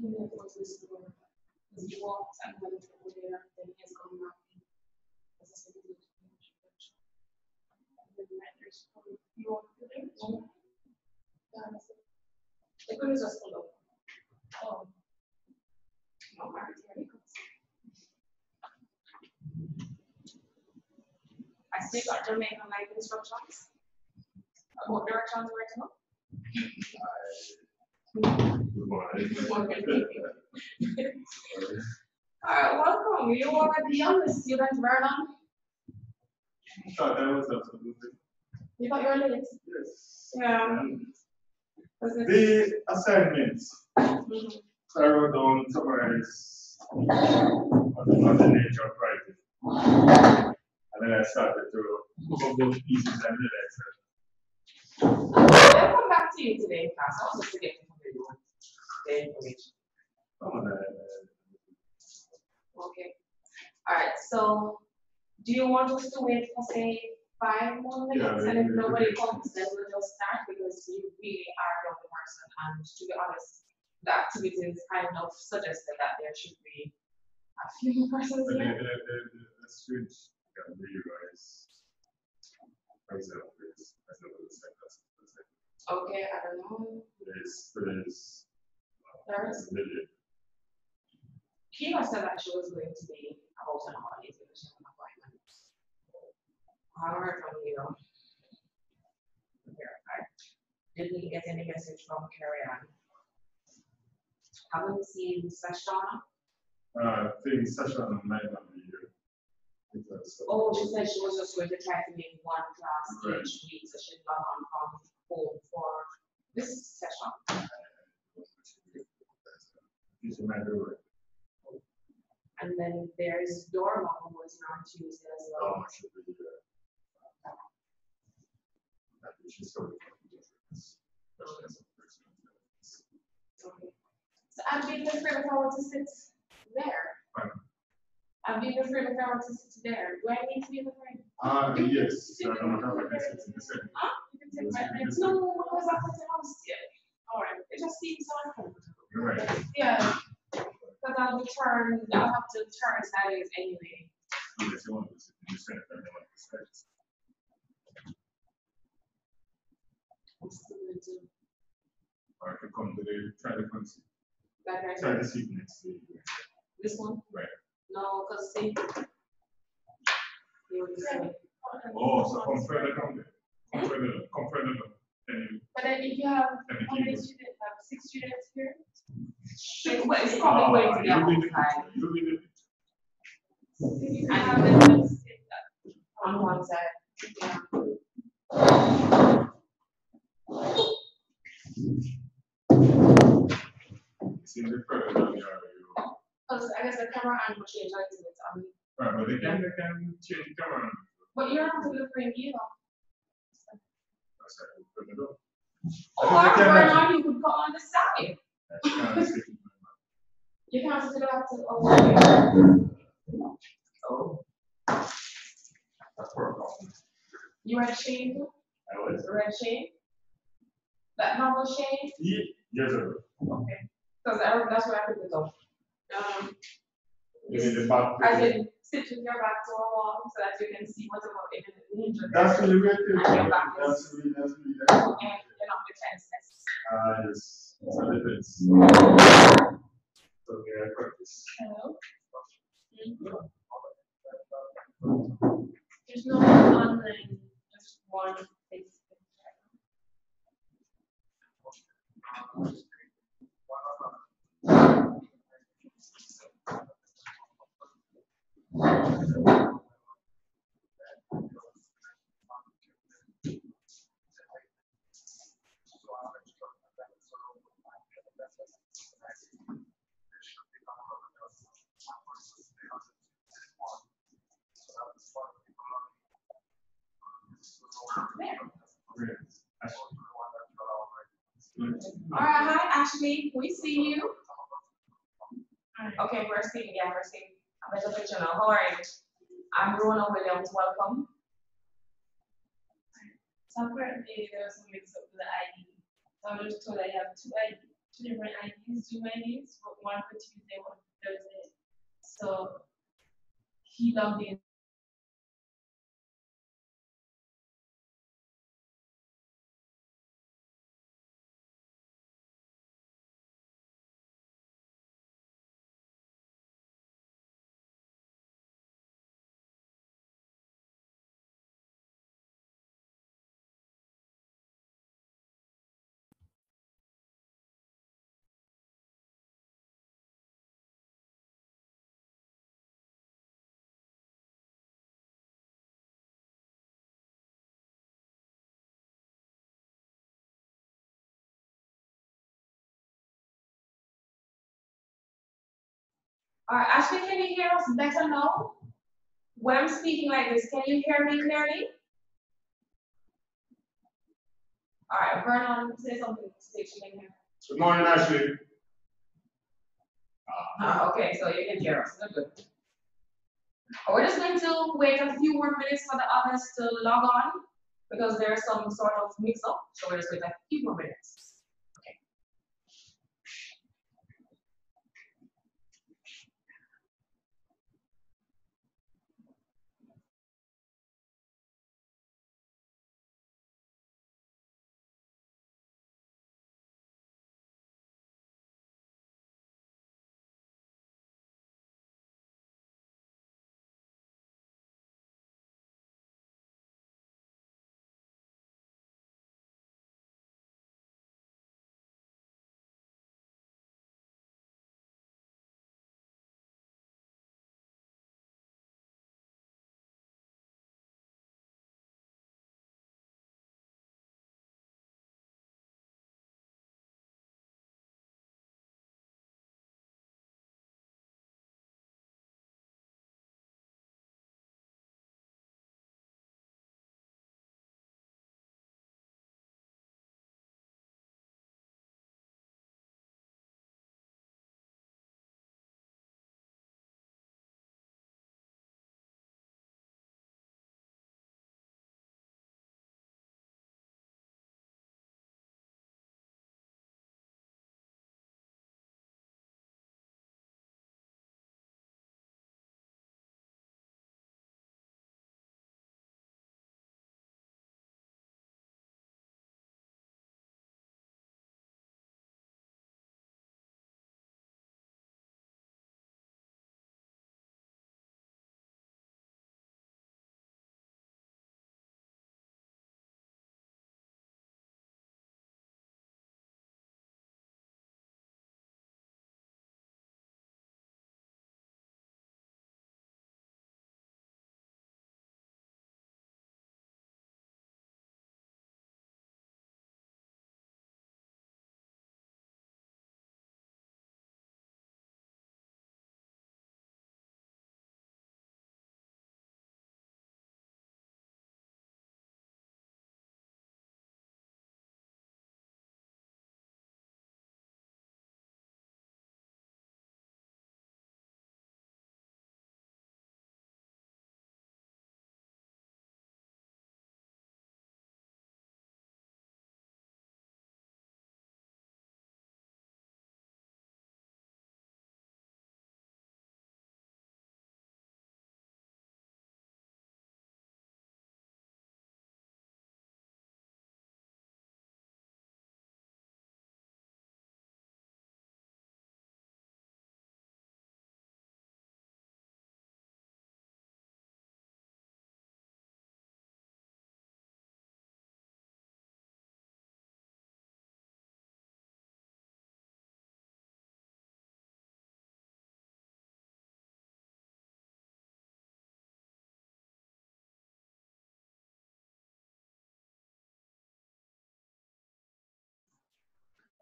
he didn't go to the store. Because he walked and went over there, then he's coming back. As I said, he did introduction. And then there's probably you want to do it? No. The good is just full of. Oh. No, Margaret, here he comes. I still got Jamaican life instructions. What directions were to know? Alright, welcome. You are the youngest student, Vernon. I thought that was absolutely. You thought you were late? Yes. Yeah. The assignments. So I wrote down summarize on the nature of writing. And then I started to look up those pieces and realized that. I'll come back to you today, class. I'll just forget to come to you the information. Okay. Alright, so do you want us to wait for say 5 more minutes? And if nobody comes, then we'll just start because you really are a young person, and to be honest, the activities kind of suggested that there should be a few persons here. The switch can rewise, for example, okay, I don't know. There's million. Kira said that she was going to be about an hour late because she had an appointment. I heard from you. Didn't get any message from Carrie Ann. Haven't seen Sashana. Sashana might not be here. Oh, she said she was just going to try to make one class each week, so she's not on home for this session. And then there's Dorma, who was on Tuesday as well. Okay. So I'm being afraid if I want to sit there. I'm being afraid if I want to sit there. Do I need to be afraid? Yes. I don't know if I can sit in the same. Huh? You can take my place. No, because I'm at the house yet. All right. It just seems so uncomfortable. Right. Yeah. Because I'll have to turn sideways anyway. Unless you want to sit in the center, I don't want to sit. I'm still going to. Or I can come to the try the concert. That right? Try the seat next to you. This one? Right. No, because see. You were the same. Oh, so come further down there. Come further down. But then if you have how many students? Have 6 students here? Well, it's probably going to be outside. You'll be the I have them on one side. Yeah. see the further down the area. Because I guess the camera angle change a little bit. Right, but they can change the camera angle. But you're not going to frame either. That's right, put it up. Or now you could come on the side. You can't sit it up to Oh. That's perfect. You red shade too? I was. Red shade? That normal shade? Yeah. Yes, sir. Okay. Because that's where I put it up. You need the back. I can sit with your back to a wall so that you can see what's about it in the ninja. That's really great. And your back is. That's really And you're not defenseless. yes. It's a defense. So may I practice? Hello? There's no online, just one face. All right, hi Ashley, we see you. Okay, we're seeing, we're seeing. I better put you now. How are you? I'm Rona Williams, welcome. So apparently there was some mix up with the ID. So I'm just told I have 2 ID. different IDs, Zoom IDs, one for Tuesday, one for Thursday. So he logged in. All right, Ashley, can you hear us better now? When I'm speaking like this, can you hear me clearly? All right, Vernon, say something to see if she can hear. Good morning, Ashley. Okay, so you can hear us. Good. We're just going to wait a few more minutes for the others to log on because there's some sort of mix-up. So we're just wait a few more minutes. Okay.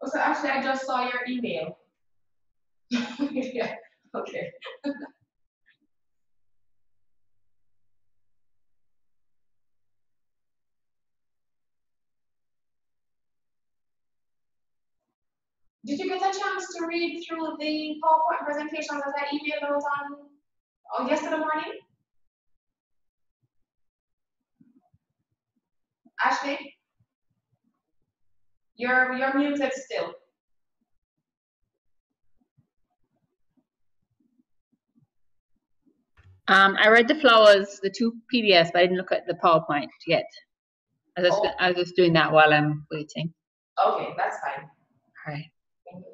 So actually, I just saw your email. Yeah, okay. Did you get a chance to read through the PowerPoint presentation that I emailed out on yesterday morning? Ashley, you're muted still. I read the flowers, the 2 PDFs, but I didn't look at the PowerPoint yet. I was just doing that while I'm waiting. Okay, that's fine. All right. Thank you.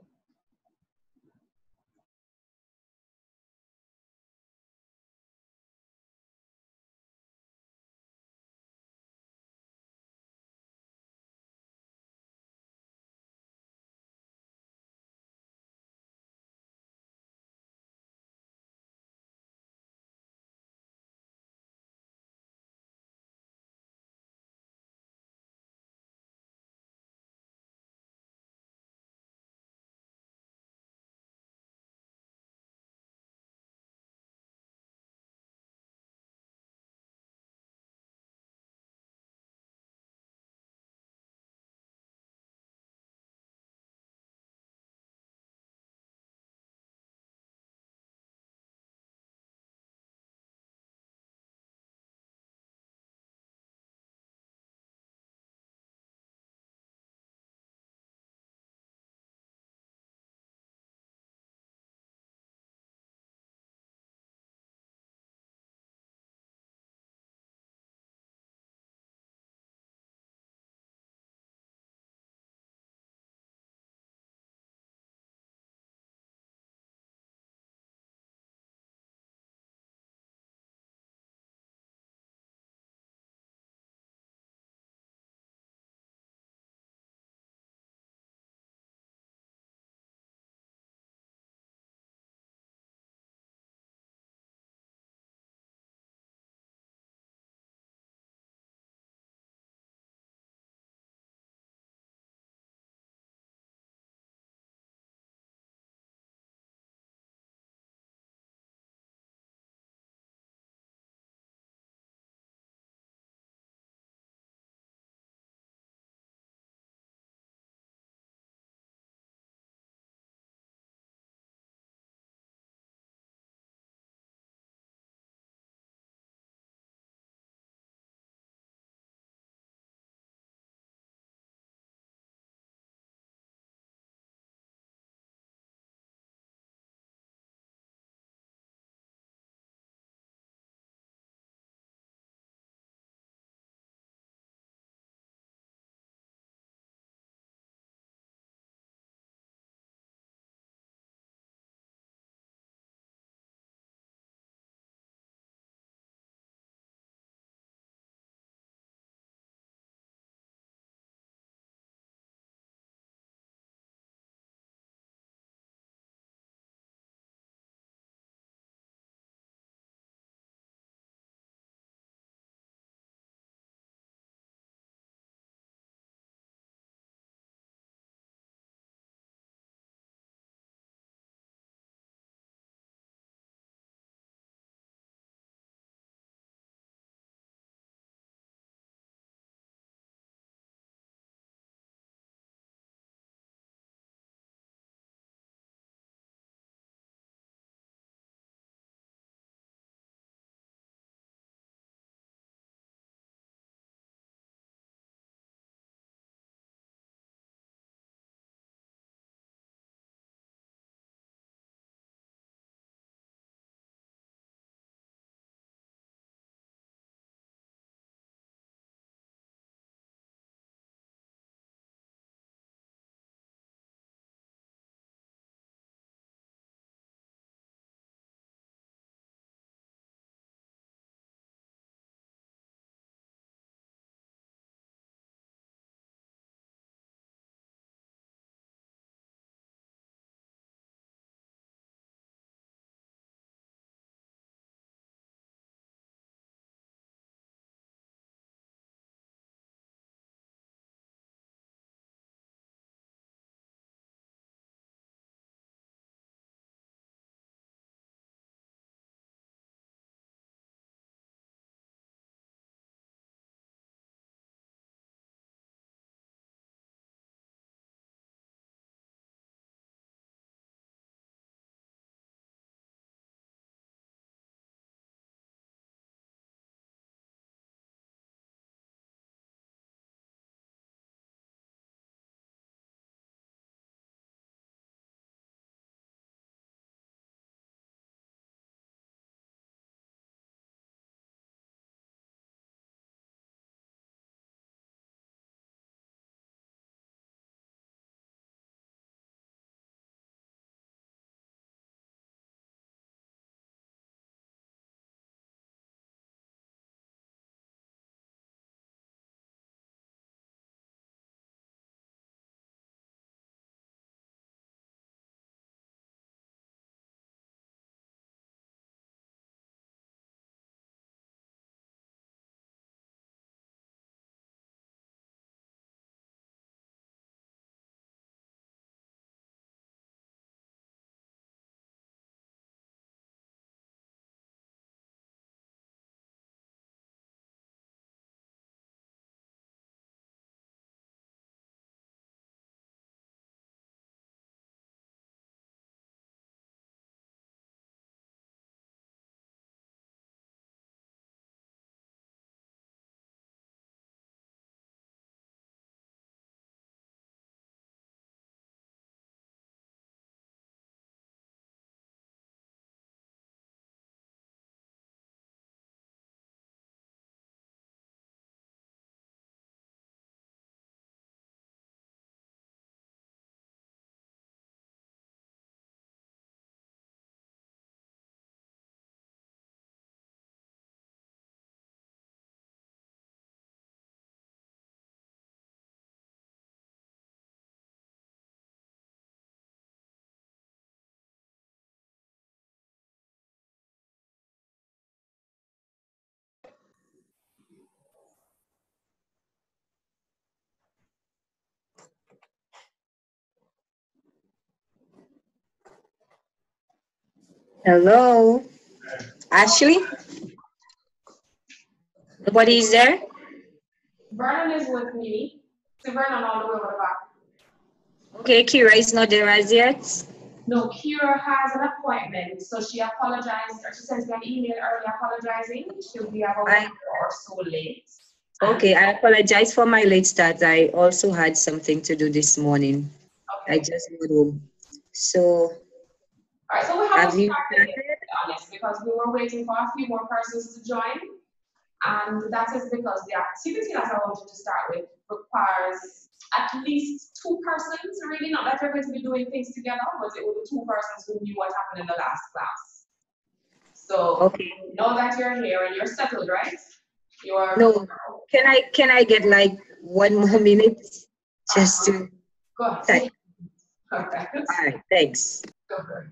Hello, Ashley. Nobody is there? Vernon is with me. So Vernon all the way over the back. Okay, Kira is not there as yet. No, Kira has an appointment, so she apologized, or she sent me an email earlier apologizing. She'll be about an hour or so late. Okay, I apologize for my late start. I also had something to do this morning. Okay. I just got home. So, All right, so we have haven't you started yet, started? to be honest, because we were waiting for a few more persons to join. And that is because the activity that I wanted to start with requires at least two persons, really, not that you're going to be doing things together, but it will be two persons who knew what happened in the last class. So Okay. now that you're here and you're settled, right? You are. No, can I get like 1 more minute just to Go ahead. type? Okay. All right, thanks. Go for it.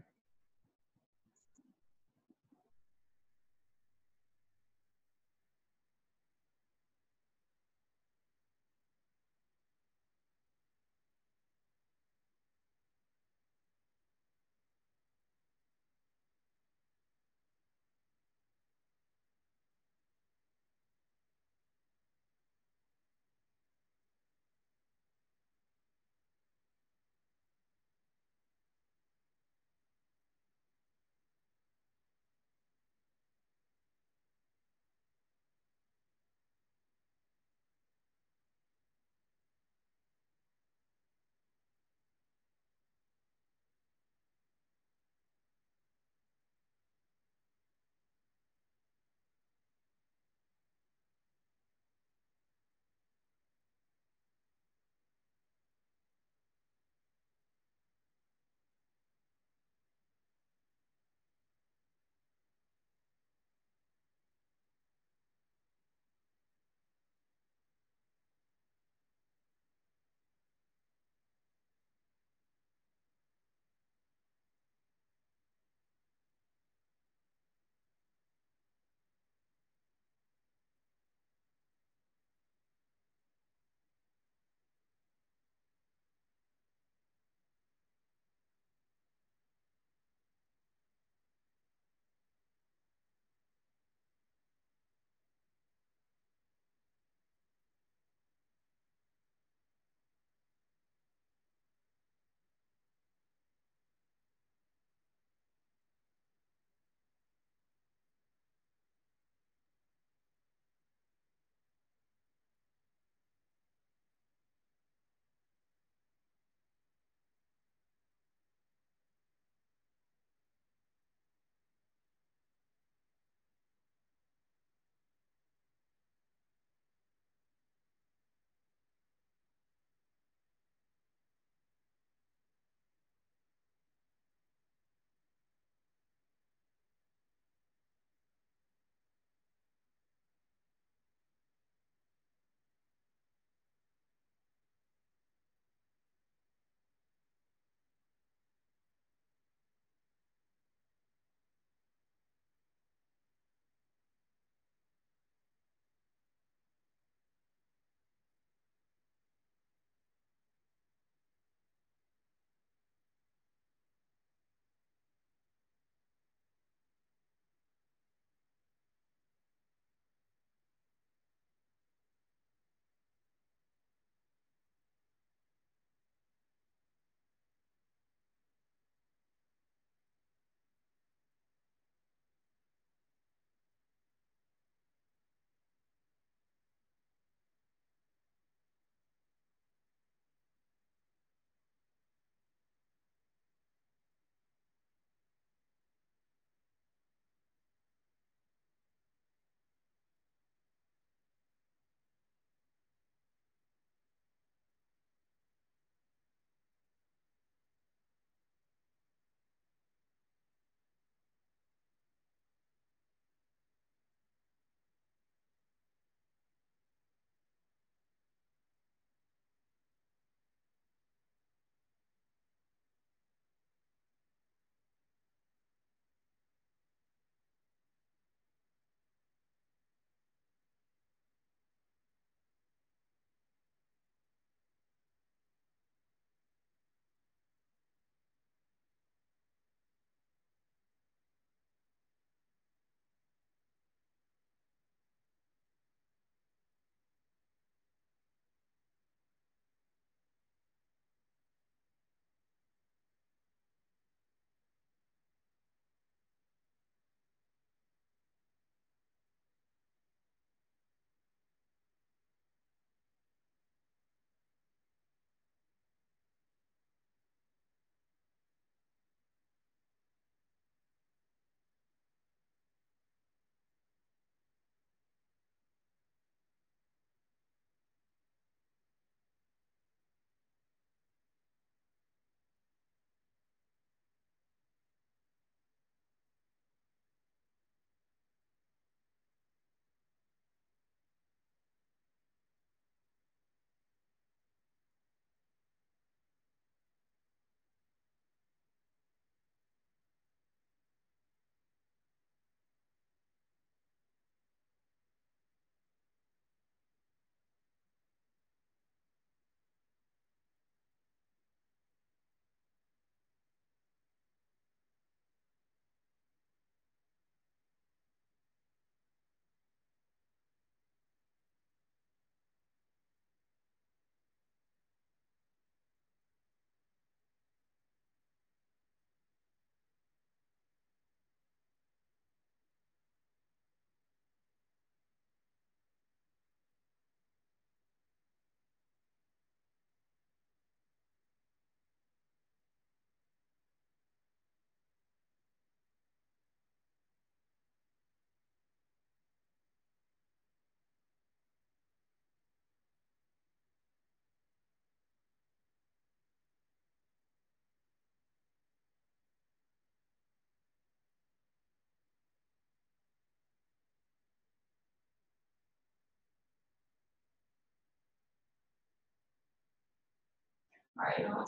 All right, now.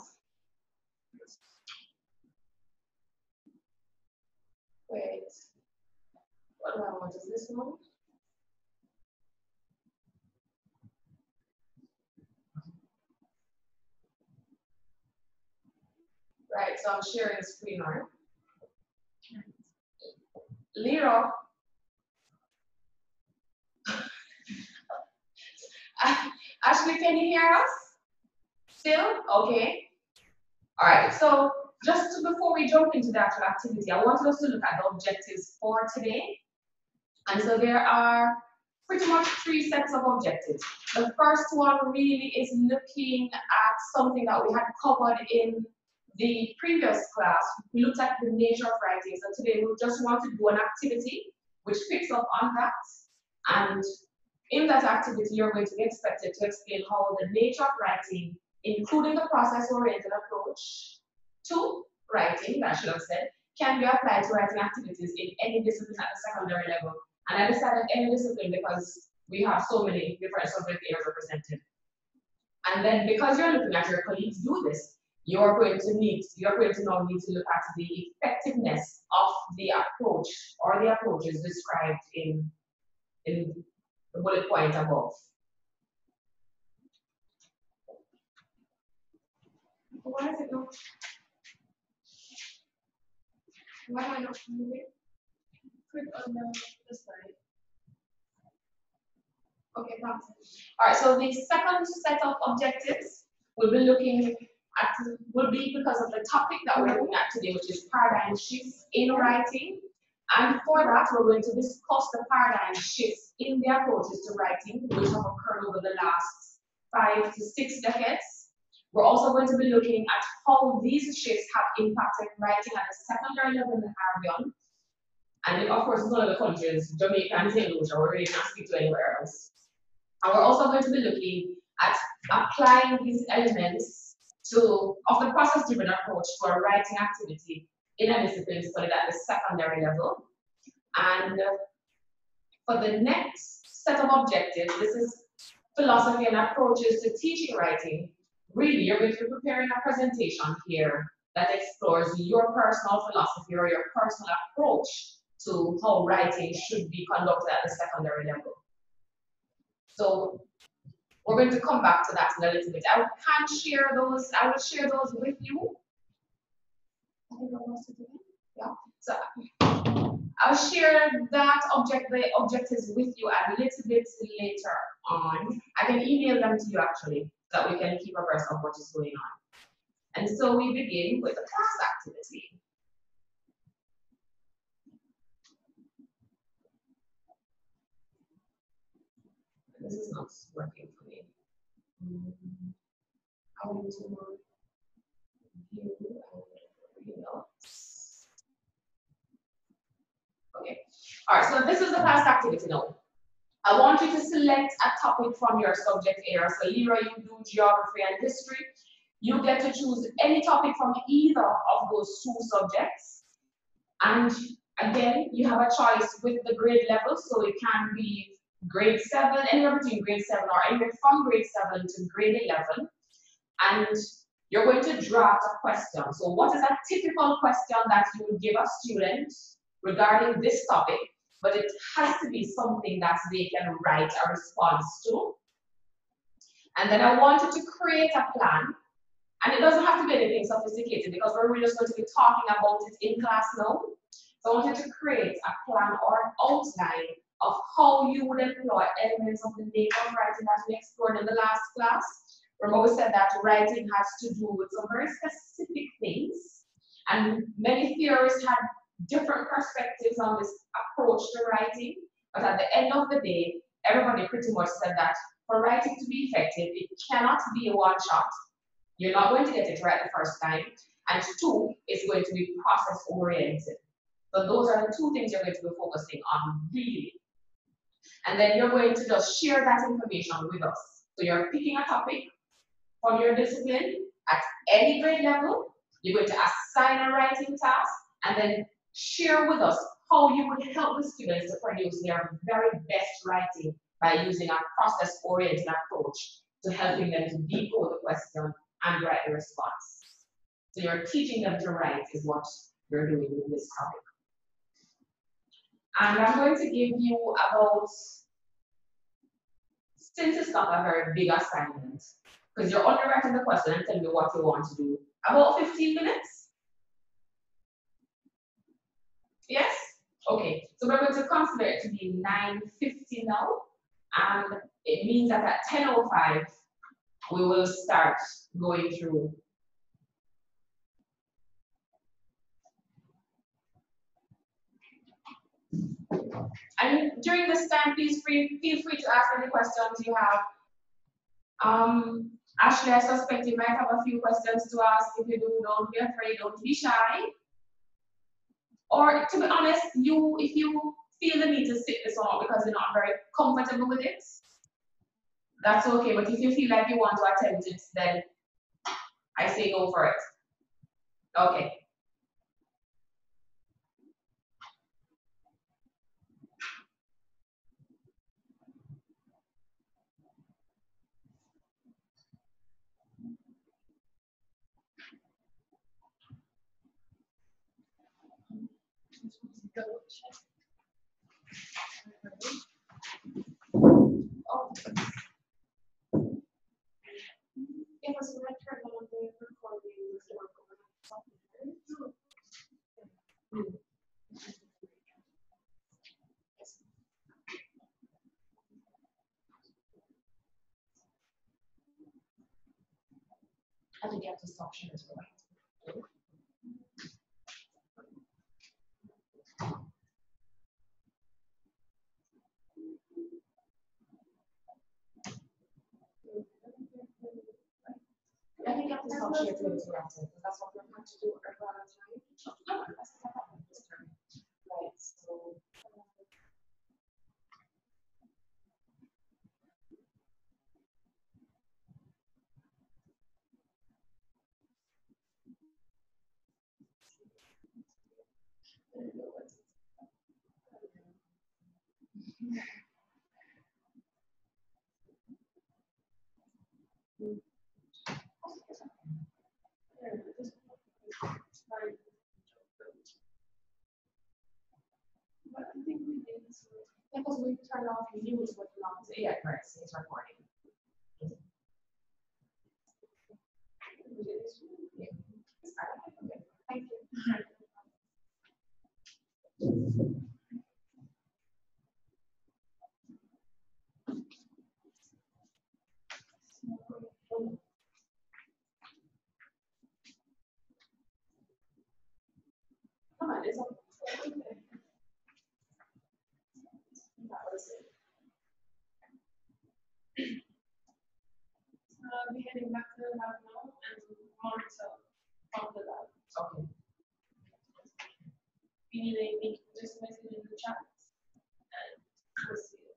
Wait. What do I want? Is this one? Right, so I'm sharing the screen now. Lero. Ashley, can you hear us? Still? Okay. All right, so before we jump into the actual activity, I want us to look at the objectives for today. And so there are pretty much 3 sets of objectives. The first one really is looking at something that we had covered in the previous class. We looked at the nature of writing. So today we just want to do an activity which picks up on that. And in that activity, you're going to be expected to explain how the nature of writing, including the process-oriented approach to writing, that I should have said, can be applied to writing activities in any discipline at the secondary level. And I decided any discipline because we have so many different subject areas represented. And then because you're looking at your colleagues do this, you're going to now need to look at the effectiveness of the approach or the approaches described in the bullet point above. Why is it not? Why am I not moving? Click on the slide. Okay, thanks. All right, so the second set of objectives will be because of the topic that we're looking at today, which is paradigm shifts in writing. And for that, we're going to discuss the paradigm shifts in the approaches to writing, which have occurred over the last 5 to 6 decades. We're also going to be looking at how these shifts have impacted writing at the secondary level in the Caribbean. And of course, it's one of the countries, Jamaica and St. Lucia, we really can't speak to anywhere else. And we're also going to be looking at applying these elements of the process-driven approach to a writing activity in a discipline studied at the secondary level. And for the next set of objectives, this is philosophy and approaches to teaching writing. Really, you're going to be preparing a presentation here that explores your personal philosophy or your personal approach to how writing should be conducted at the secondary level. So we're going to come back to that in a little bit. I will share those with you. I think I lost it again. Yeah. So I'll share the objectives with you a little bit later on. I can email them to you actually, so that we can keep abreast of what is going on. And so we begin with the class activity. This is not working for me. I want to view and notes. Okay. All right, so this is the class activity now. I want you to select a topic from your subject area. So Lyra, you do geography and history. You get to choose any topic from either of those 2 subjects. And again, you have a choice with the grade level, so it can be grade 7, anywhere between grade 7 or anywhere from grade 7 to grade 11. And you're going to draft a question. So what is a typical question that you would give a student regarding this topic? But it has to be something that they can write a response to. And then I want you to create a plan. And it doesn't have to be anything sophisticated because we're really just going to be talking about it in class now. So I want you to create a plan or an outline of how you would employ elements of the nature of writing that we explored in the last class. Remember we said that writing has to do with some very specific things. And many theorists had different perspectives on this approach to writing. But at the end of the day, everybody pretty much said that for writing to be effective, it cannot be a one shot. You're not going to get it right the first time. And 2, it's going to be process oriented. So those are the 2 things you're going to be focusing on really. And then you're going to just share that information with us. So you're picking a topic from your discipline at any grade level. You're going to assign a writing task and then share with us how you would help the students to produce their very best writing by using a process-oriented approach to helping them to decode the question and write the response. So you're teaching them to write is what you're doing with this topic. And I'm going to give you about, since it's not a very big assignment, because you're only writing the question and telling me what you want to do, about 15 minutes? Yes? Okay, so we're going to consider it to be 9:50 now, and it means that at 10:05, we will start going through. And during this time, please feel free to ask any questions you have. Ashley, I suspect you might have a few questions to ask. If you do, don't be afraid, don't be shy. Or to be honest, if you feel the need to sit this one out because you're not very comfortable with it, that's okay. But if you feel like you want to attempt it, then I say go for it. Okay. Oh. It was when I turned on the recording before going on. I think you have to stop sharing as well. I think you have to stop sharing as well, because that's what we're going to do at the time. No, that's not happening this time. Right, so. But I think we did this because we turned off the news with not yeah, right, so it's recording. We did this. Yeah. Okay. Thank you. Come on, it's okay. That was it. We're heading back to the lab now and monitor from the lab. Okay. We need a just message in the chat and we'll see it.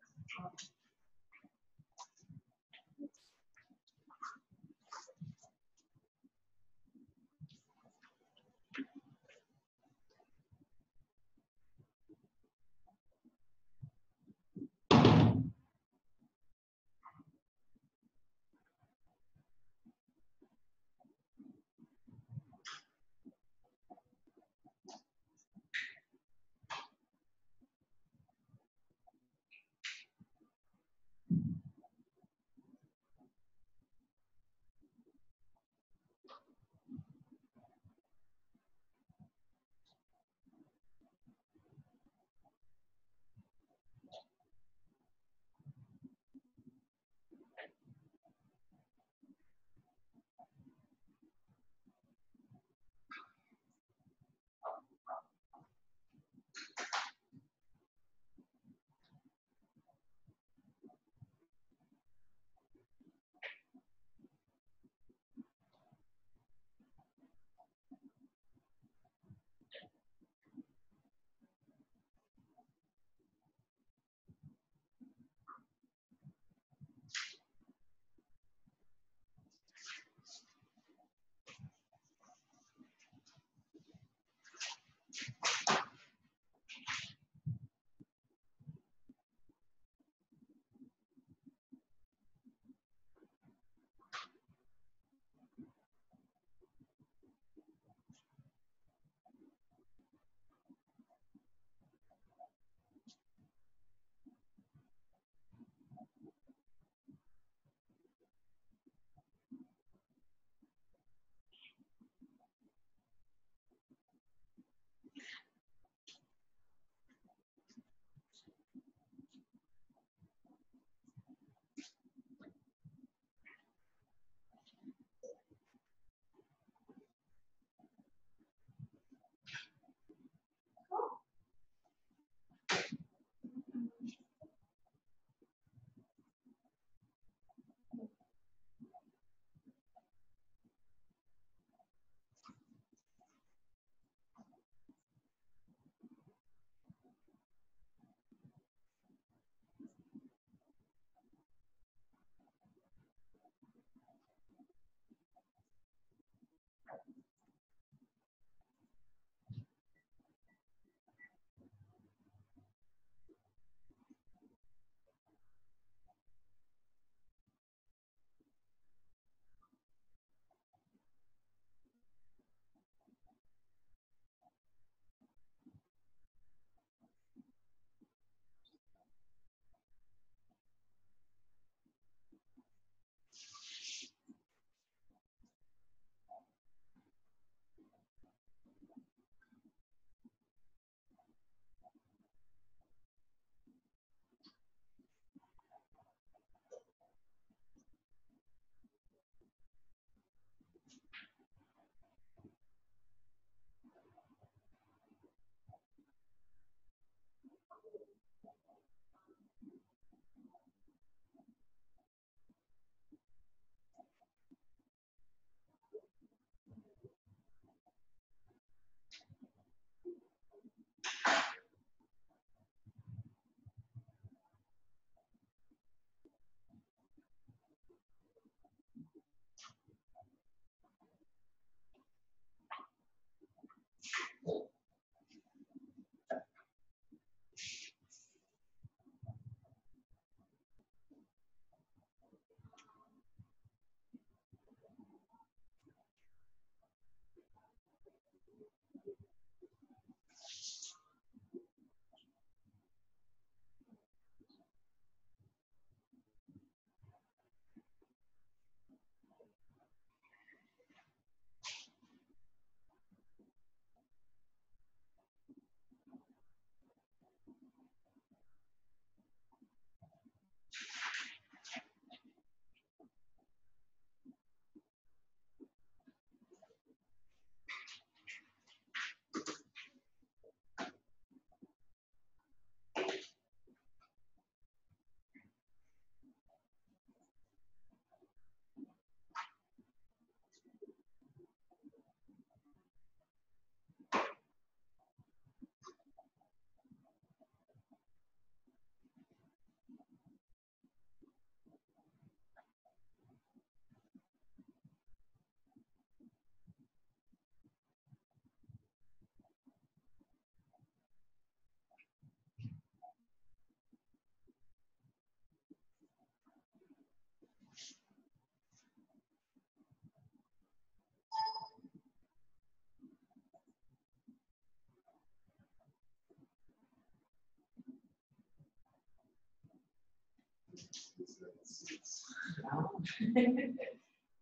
No.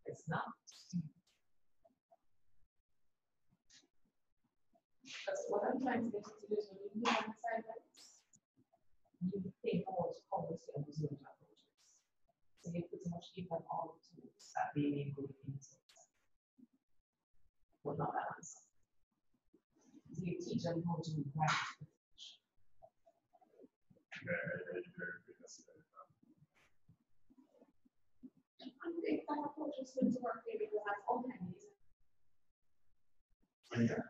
It's not. That's what I'm trying to get you to do is when you do assignments, you think about how to see result approaches. So you pretty much give them all the tools that they may go into. But not that answer. So you teach them how to write. I think that approach is going to work here because that's all I need. Yeah.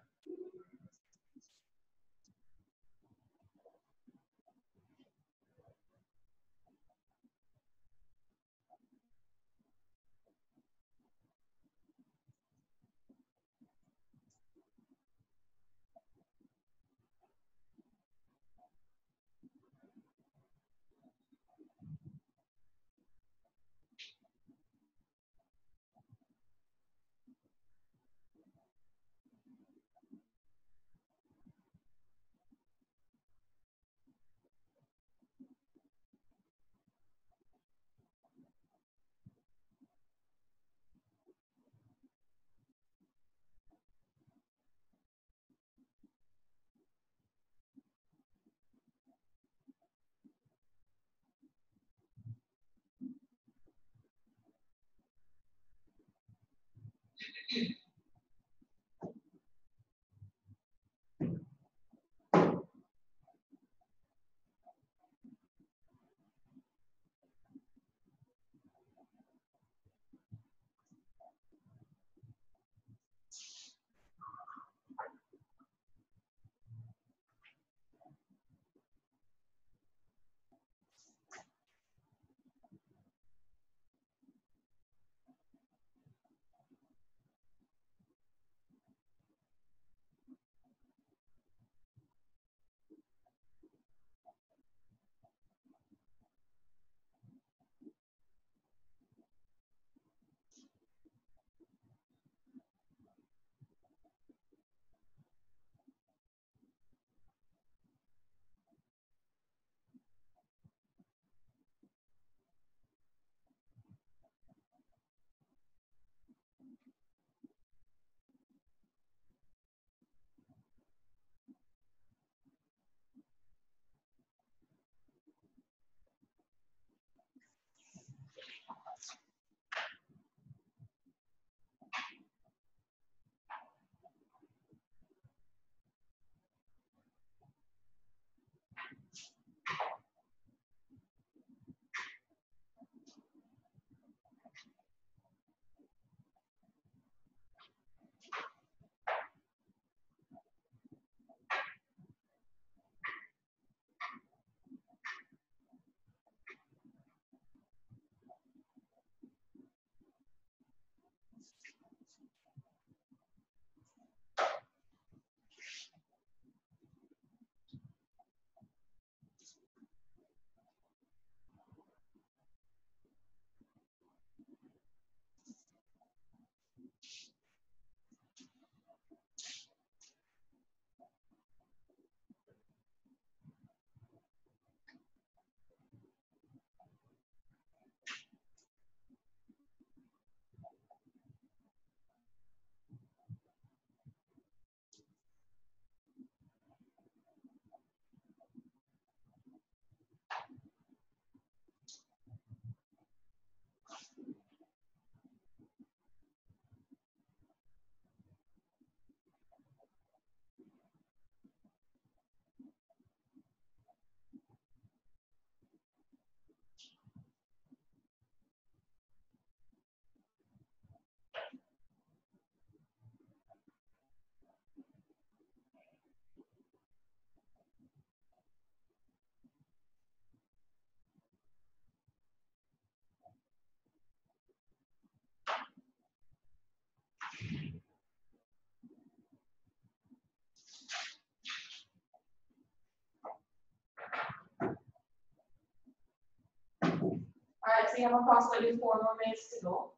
Alright, so you have approximately 4 more minutes to go.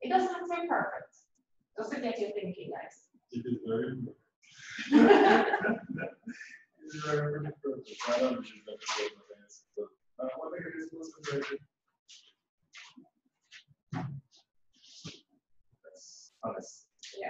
It doesn't have to be perfect. Just to get you thinking, guys. It is very important. It's very important. I don't know if it's What again is concentration? That's honest. Yeah.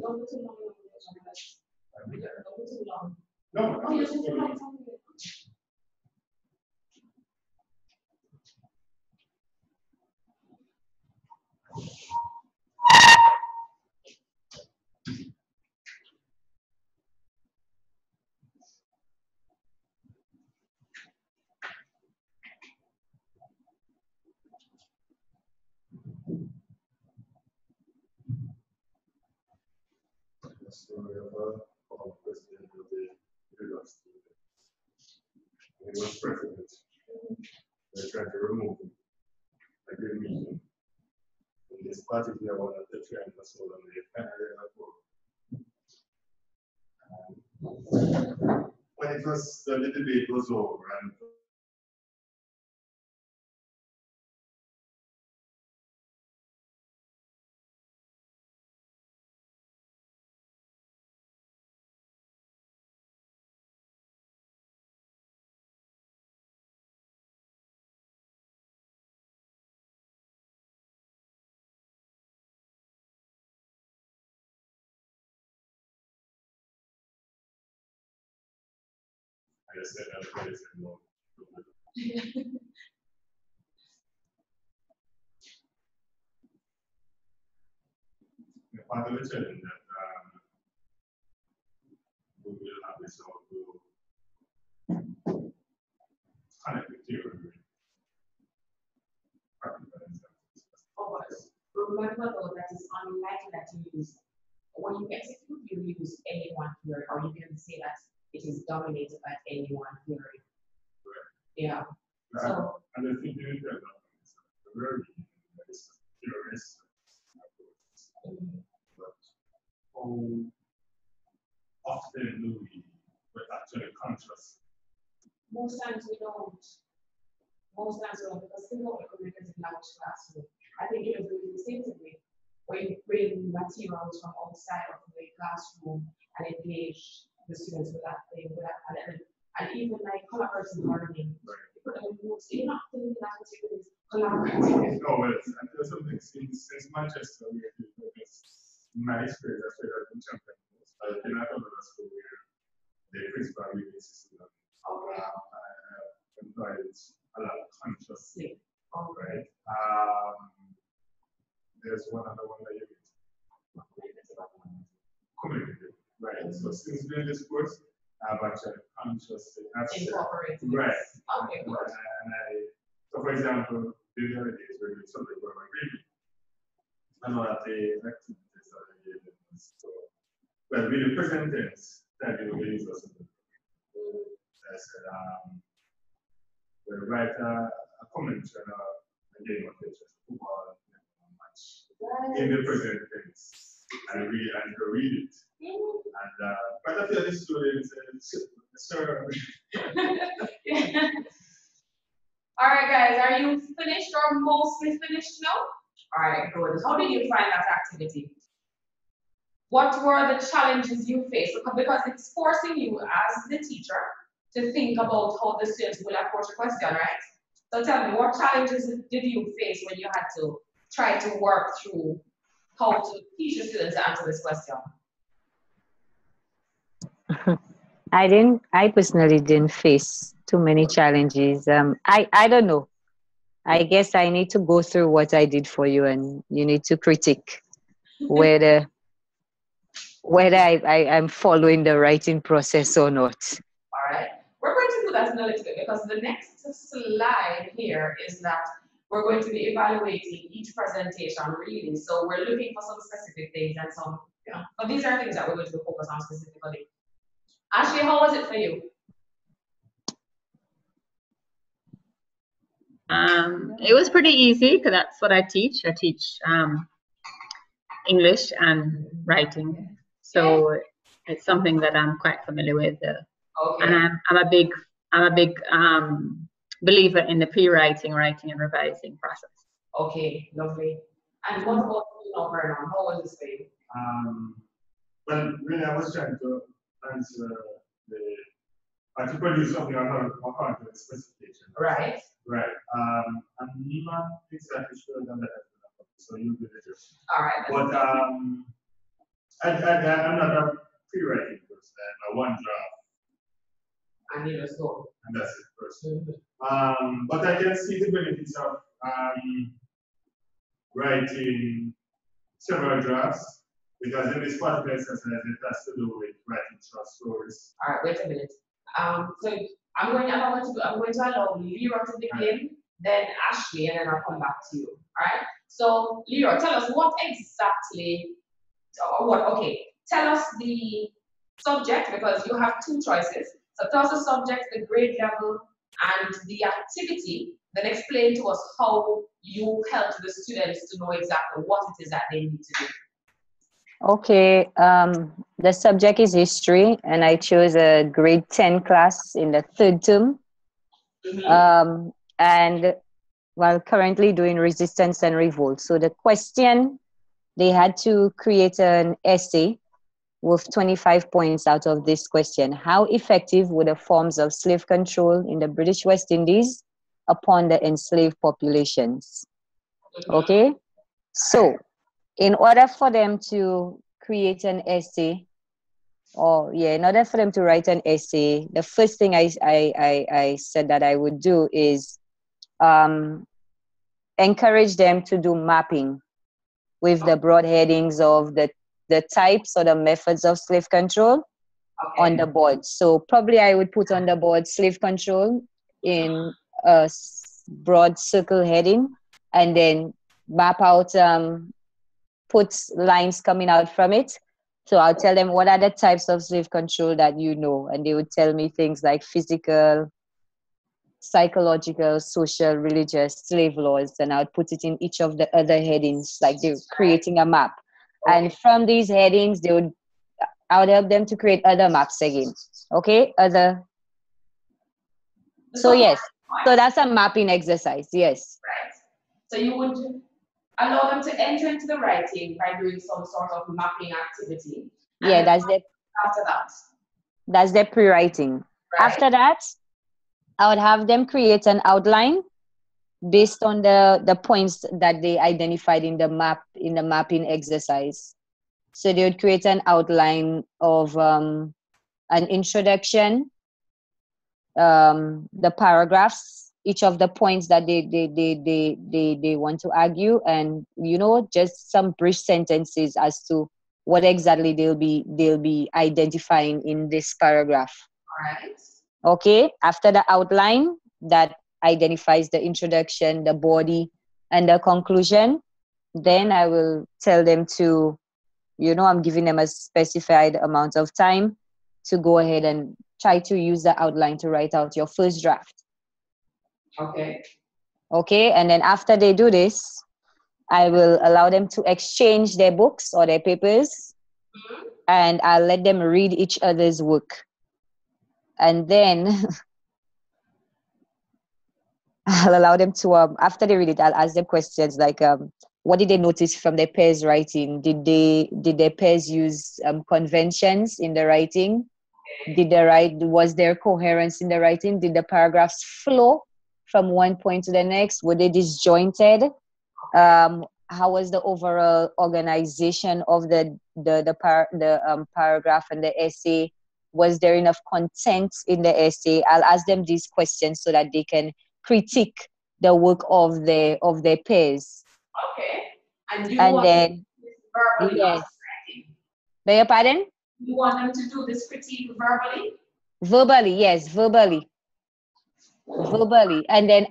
Don't go too long. Don't go too long. No, Oh, you're just like something. So we have a former president of the university. He was president. They tried to remove him. Like a meeting. In this particular one of the trend was so on the when it was the debate was over and I just said that I said no. Part of the challenge that we will have is how to connect with you. Oh, but remember though that is unlikely that you use, when you execute, you use any one theory, or you can say that it is dominated by any one theory. Yeah. So, and I think you know that very theorist approach. But how often do we actually contrast? most times we don't. Most times we don't, because think of the communities in large classroom. I think it was doing the same thing when you bring materials from outside of the classroom and engage the students with that thing, and even like collaborative learning. You put them in groups, you're not thinking that particular is collaborative. No, well, and there's something since Manchester, we have my experience, I feel like in champion. In another school where the principal really insisted on Okay. I employed a lot consciously. Okay. Right. There's one other one that you community. Right. So since doing this course, I've actually consciously Incorporated. Right. Okay, good. So for example, the other days we're doing something for my baby. And one of the activities that I gave them was well, with the present tense, that we will use us. I said, we'll write a commentary on a game of football match in the present tense and read it. And quite a few of the students said, sir. All right, guys, are you finished or mostly finished now? All right, good. How did you find that activity? What were the challenges you faced? Because it's forcing you as the teacher to think about how the students will approach a question, right? So tell me, what challenges did you face when you had to try to work through how to teach the students to answer this question? I personally didn't face too many challenges. I don't know. I guess I need to go through what I did for you, and you need to critique whether I'm following the writing process or not. All right, we're going to do that in a little bit because the next slide here is that we're going to be evaluating each presentation really. So we're looking for some specific things and some, but these are things that we're going to focus on specifically. Ashley, how was it for you? It was pretty easy because that's what I teach. I teach English and writing, so it's something that I'm quite familiar with. Okay. And I'm a big believer in the pre-writing, writing, and revising process. Okay, lovely. And what about you now, Vernon? How was this for you? Well, really, I was trying to answer to produce something according to the specification. Right. Right. I'm not exactly sure on that, so you do it. All right. But I'm not a pre-writing person. I'm a one draft. And you just go. And that's it first. But I can see the benefits of writing several drafts, because in this particular exercise it has to do with writing short stories. All right, wait a minute. So I'm going to allow Leroy to begin, then Ashley, and then I'll come back to you. All right. So Leroy, tell us what exactly. Tell us the subject, because you have two choices. So tell us the subject, the grade level, and the activity. Then explain to us how you help the students to know exactly what it is that they need to do. Okay, the subject is history, and I chose a grade 10 class in the third term. And while currently doing resistance and revolt. So the question, they had to create an essay with 25 points out of this question. How effective were the forms of slave control in the British West Indies upon the enslaved populations? Okay, so in order for them to create an essay, in order for them to write an essay, the first thing I said that I would do is encourage them to do mapping with the broad headings of the types or the methods of slave control on the board. So probably I would put on the board slave control in a broad circle heading, and then map out, put lines coming out from it. So I'll tell them what are the types of slave control that you know, and they would tell me things like physical, psychological, social, religious, slave laws, and I would put it in each of the other headings, like they're creating a map. And from these headings, I would help them to create other maps again. Okay, so yes, so that's a mapping exercise, yes. Right. So you would allow them to enter into the writing by doing some sort of mapping activity. Yeah, after that. That's the pre-writing. Right. After that, I would have them create an outline based on the points that they identified in the mapping exercise. So they would create an outline of an introduction, the paragraphs, each of the points that they want to argue, and just some brief sentences as to what exactly they'll be identifying in this paragraph. All right. Okay, after the outline that identifies the introduction, the body, and the conclusion, then I will tell them to, I'm giving them a specified amount of time to go ahead and try to use the outline to write out your first draft. Okay. Okay, and then after they do this, I will allow them to exchange their books or their papers, and I'll let them read each other's work. And then I'll allow them to, after they read it, I'll ask them questions like, what did they notice from their peers' writing? Did their peers use conventions in the writing? Was there coherence in the writing? Did the paragraphs flow from one point to the next? Were they disjointed? How was the overall organization of the paragraph and the essay? Was there enough content in the essay? I'll ask them these questions so that they can critique the work of their peers. Okay. And then verbally? Yes. Beg your pardon? You want them to do this critique verbally? Verbally, yes, verbally. And then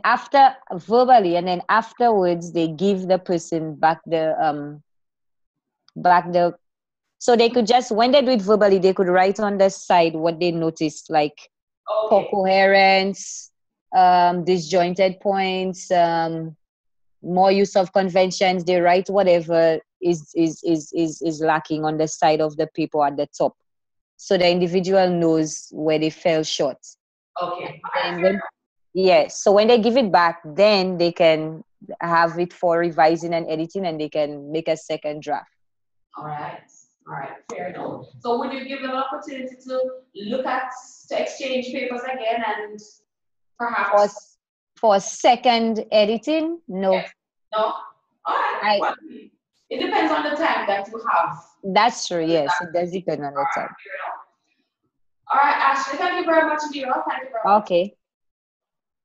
afterwards they give the person back the so they could just, when they do it verbally, they could write on the side what they noticed, like poor coherence, disjointed points, more use of conventions. They write whatever is lacking on the side of the paper at the top, so the individual knows where they fell short. Okay. So when they give it back, then they can have it for revising and editing, and they can make a second draft. All right, fair enough. So would you give them an opportunity to exchange papers again and perhaps? For second editing, no. Yes. No? All right. Well, it depends on the time that you have. That's true, yes. It does depend on the time. All right, Ashley, thank you very much, Leo. Thank you very much. Okay.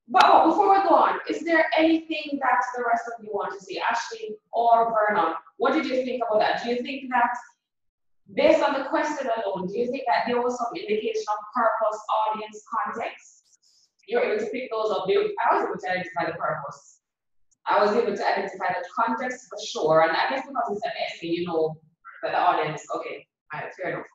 But before we go on, is there anything that the rest of you want to say, Ashley or Vernon? What did you think about that? Do you think that, based on the question alone, do you think that there was some indication of purpose, audience, context? You're able to pick those up. I was able to identify the purpose. I was able to identify the context for sure. And I guess because it's an essay, that the audience, okay, all right, fair enough.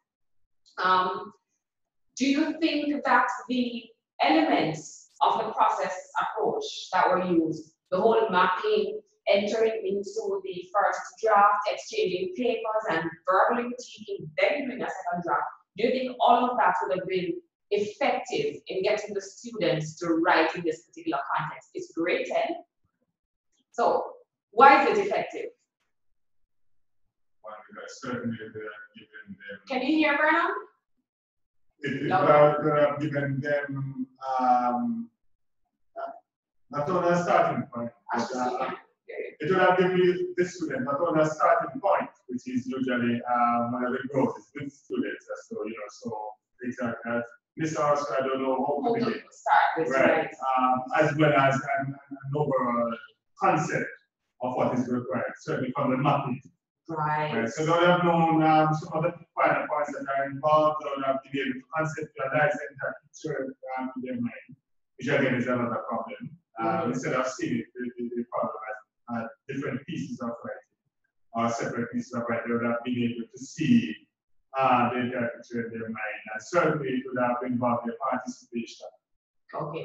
Do you think that the elements of the process approach that were used, the whole mapping, entering into the first draft, exchanging papers and verbally critiquing, then doing a second draft, do you think all of that would have been effective in getting the students to write in this particular context? It's grade 10. So why is it effective? Well, because certainly they're giving them. Can you hear Vernon? It would have given them not only a starting point, but it would have given the student not only a starting point, which is usually one of the growth is with students. So so exactly. This also, I don't know how to begin. Start with, right. As well as an overall concept of what is required, certainly from the mapping. Right. So they would have known some of the final points that are involved. They would have been able to conceptualize the entire picture in their mind, which again is another problem. Instead of seeing it, the problem as different pieces of writing or separate pieces of writing, they would have been able to see the entire picture in their mind. And certainly it would have involved their participation. Okay.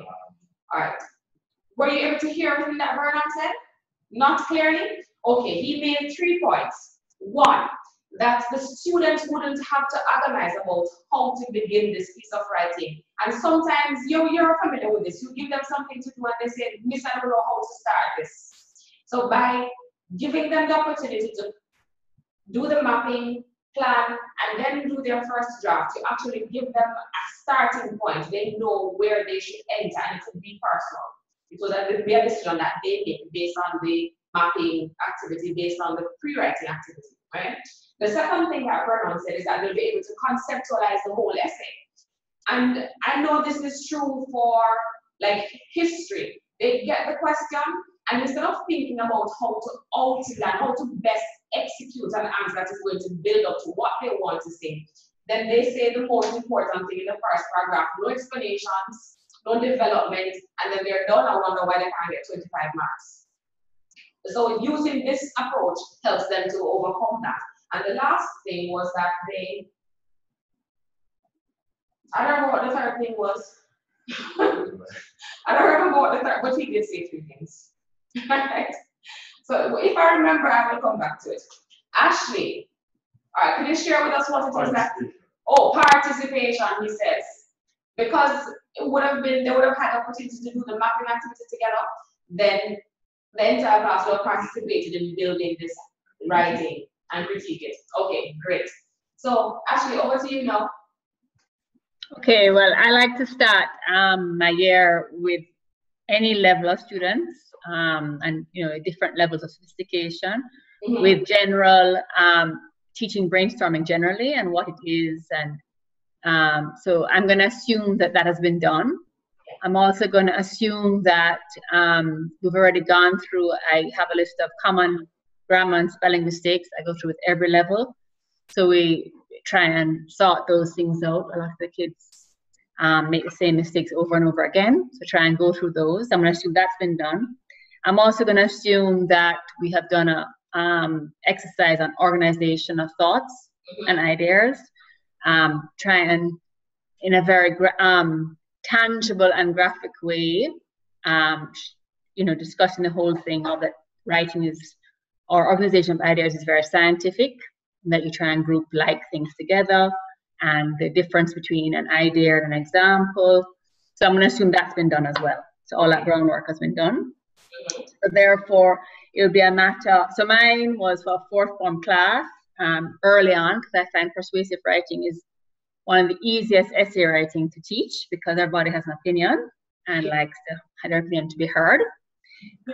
All right. Were you able to hear everything that Vernon said? Not clearly? Okay, he made 3 points. 1, that the students wouldn't have to agonize about how to begin this piece of writing. And sometimes you're familiar with this. You give them something to do and they say, Miss, I don't know how to start this. So by giving them the opportunity to do the mapping, plan, and then do their first draft, you actually give them a starting point. They know where they should enter, and it could be personal. So that will be a decision that they make based on the mapping activity, based on the pre-writing activity, right? The second thing that Vernon said is that they'll be able to conceptualize the whole essay. And I know this is true for like history. They get the question, and instead of thinking about how to outline, how to best execute an answer that is going to build up to what they want to say, then they say the most important thing in the first paragraph, no explanations, no development, and then they're done and wonder why they can't get 25 marks. So using this approach helps them to overcome that. And the last thing was that I don't remember what the third thing was. I don't remember what the third, but he did say 3 things. Right? So if I remember, I will come back to it. Ashley, all right, can you share with us what it is that? Oh, participation, he says. Because it would have been, they would have had the opportunity to do the mapping activity together, then the entire class would have participated in building this writing and critique it. Okay, great. So Ashley, over to you now. Okay, well, I like to start my year with any level of students and different levels of sophistication with general teaching brainstorming generally and what it is. And so I'm going to assume that that has been done. I'm also going to assume that we've already gone through, I have a list of common grammar and spelling mistakes. I go through with every level. So we try and sort those things out. A lot of the kids make the same mistakes over and over again. So try and go through those. I'm going to assume that's been done. I'm also going to assume that we have done a exercise on organization of thoughts and ideas. Try and, in a very tangible and graphic way, discussing the whole thing of that writing is, or organization of ideas is very scientific, that you try and group like things together and the difference between an idea and an example. So I'm going to assume that's been done as well. So all that groundwork has been done. So therefore, it'll be a matter. So mine was for a 4th form class early on, because I find persuasive writing is one of the easiest essay writing to teach because everybody has an opinion and likes to have their opinion to be heard.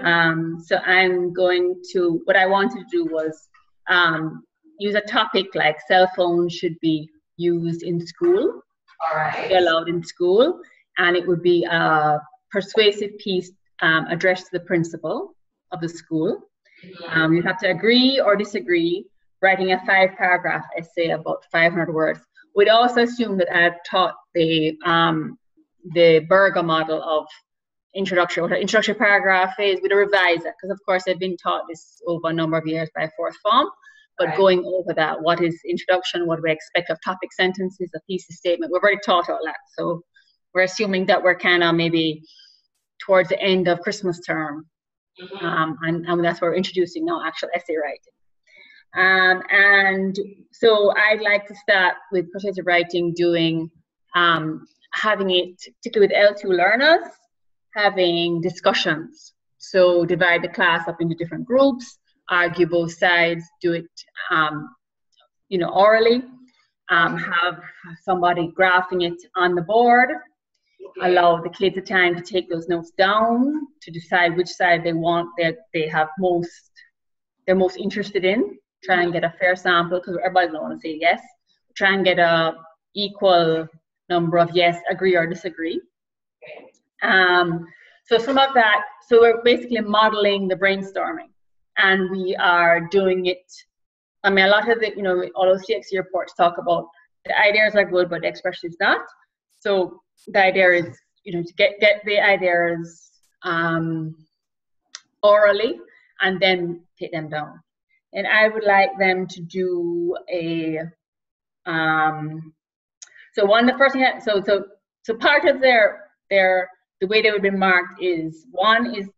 So I'm going to, what I wanted to do was use a topic like cell phones should be used in school, be allowed in school, and it would be a persuasive piece addressed to the principal of the school. You have to agree or disagree, writing a 5-paragraph essay about 500 words. We'd also assume that I've taught the Berger model of introduction. What an introductory paragraph is, we'd revise it, because of course I've been taught this over a number of years by 4th form. But going over that, what is introduction, what do we expect of topic sentences, a thesis statement, we've already taught all that. So we're assuming that we're kind of maybe towards the end of Christmas term. And that's where we're introducing now actual essay writing. And so I'd like to start with persuasive writing, doing, having it, particularly with L2 learners, having discussions. So divide the class up into different groups, argue both sides, do it, orally, have somebody graphing it on the board, allow the kids a time to take those notes down, to decide which side they want, that they have they're most interested in, try and get a fair sample, because everybody doesn't want to say yes, try and get a equal number of yes, agree or disagree. So some of that, so we're basically modeling the brainstorming, and we are doing it, I mean, a lot of the, all those CXC reports talk about the ideas are good, but the expression is not. So the idea is, to get the ideas orally and then take them down. And I would like them to do a, so one, the first thing, so part of the way they would be marked is, one is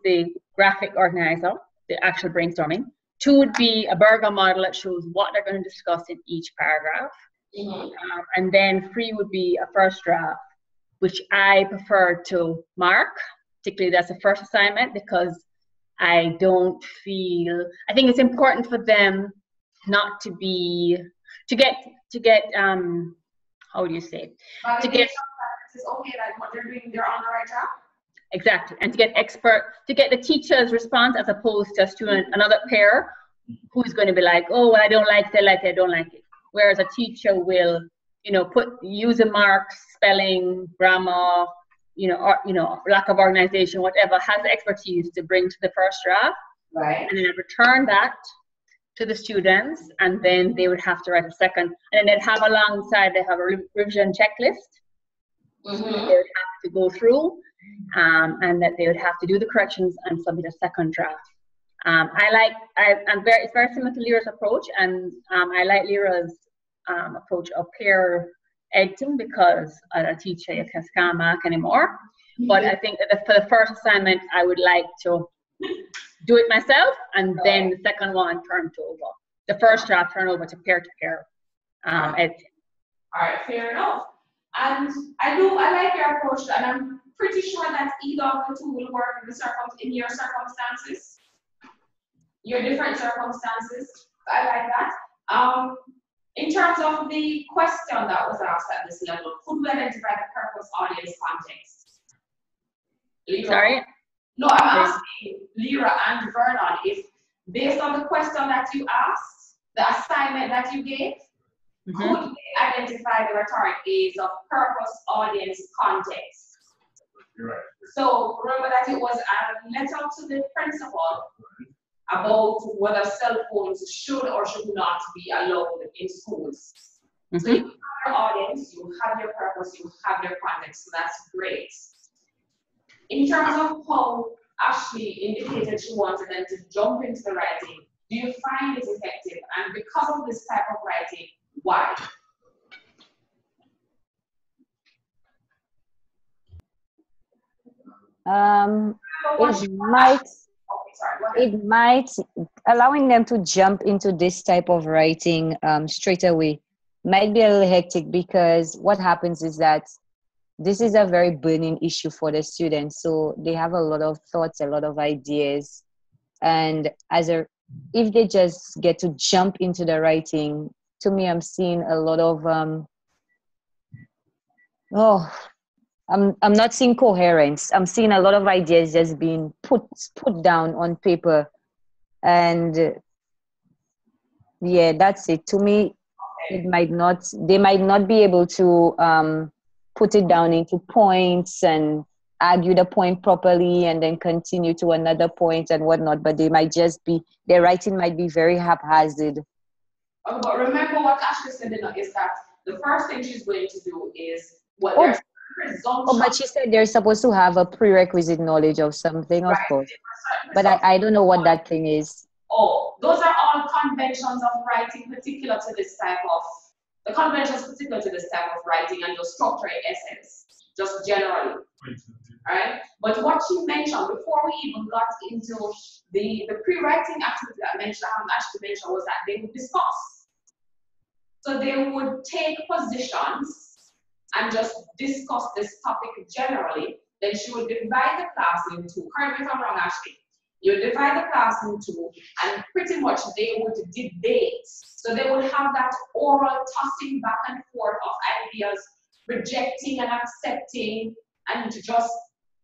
the graphic organizer, the actual brainstorming. 2 would be a Berger model that shows what they're going to discuss in each paragraph. And then 3 would be a first draft, which I prefer to mark, particularly that's the first assignment, because I don't feel, I think it's important for them not to be, to get how do you say, to get, it's okay, like what they're doing, they're on the right track. Exactly, and to get the teacher's response, as opposed to a student, another pair who's going to be like, oh, well, I don't like it, I don't like it. Whereas a teacher will use the marks, spelling, grammar, or lack of organization, whatever, has expertise to bring to the first draft. Right. And then I return that to the students, and then they would have to write a second, and then they'd have alongside, they have a revision checklist. Mm-hmm. They would have to go through, and that they would have to do the corrections and submit a second draft. It's very similar to Lyra's approach, and I like Lyra's approach of peer editing, because I don't teach you can't mark anymore. But I think that for the first assignment, I would like to do it myself, and then the second one turn over. The first draft turn over to peer-to-peer editing. All right, fair enough. And I like your approach, and I'm pretty sure that either of the two will work in your circumstances, your different circumstances. I like that. In terms of the question that was asked at this level, could we identify the purpose, audience, context? Lyra? Sorry? No, I'm asking Lyra and Vernon if, based on the question that you asked, the assignment that you gave, could they identify the rhetoric aids of purpose, audience, context? Right. So remember that it was a letter to the principal about whether cell phones should or should not be allowed in schools. So you have your audience, you have your purpose, you have your context, so that's great. In terms of how Ashley indicated she wanted them to jump into the writing, do you find it effective? And because of this type of writing, why? It might, allowing them to jump into this type of writing straight away might be a little hectic, because what happens is that this is a very burning issue for the students. So they have a lot of thoughts, a lot of ideas. And if they just get to jump into the writing, to me, I'm seeing a lot of, I'm not seeing coherence. I'm seeing a lot of ideas just being put down on paper. And yeah, that's it. To me, they might not be able to put it down into points and argue the point properly and then continue to another point and whatnot, but their writing might be very haphazard. Okay, but remember what Ashley said is that the first thing she's going to do is what but she said they're supposed to have a prerequisite knowledge of something, of course. But I don't know what that thing is. Oh, those are all conventions of writing particular to this type of, the conventions particular to this type of writing and just structuring essays, just generally. Right? But what she mentioned before we even got into the pre-writing activity that Ashley mentioned was that they would discuss. So they would take positions and just discuss this topic generally. Then she would divide the class into, correct me if I'm wrong, Ashley, you would divide the class into, and pretty much they would debate. So they would have that oral tossing back and forth of ideas, rejecting and accepting, and just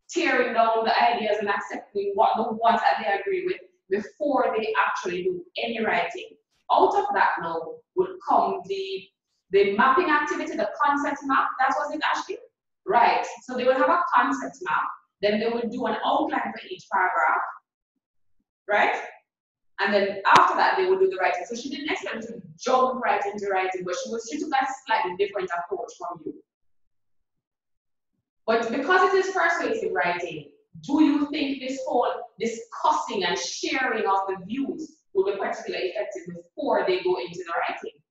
tearing down the ideas and accepting the ones that they agree with before they actually do any writing. Out of that now would come the mapping activity, the concept map. That was it, Ashley? Right. So they will have a concept map. Then they will do an outline for each paragraph. Right? And then after that, they will do the writing. So she didn't expect them to jump right into writing, but she took a slightly different approach from you. But because it is persuasive writing, do you think this whole discussing and sharing of the views will be particularly effective before they go into the writing?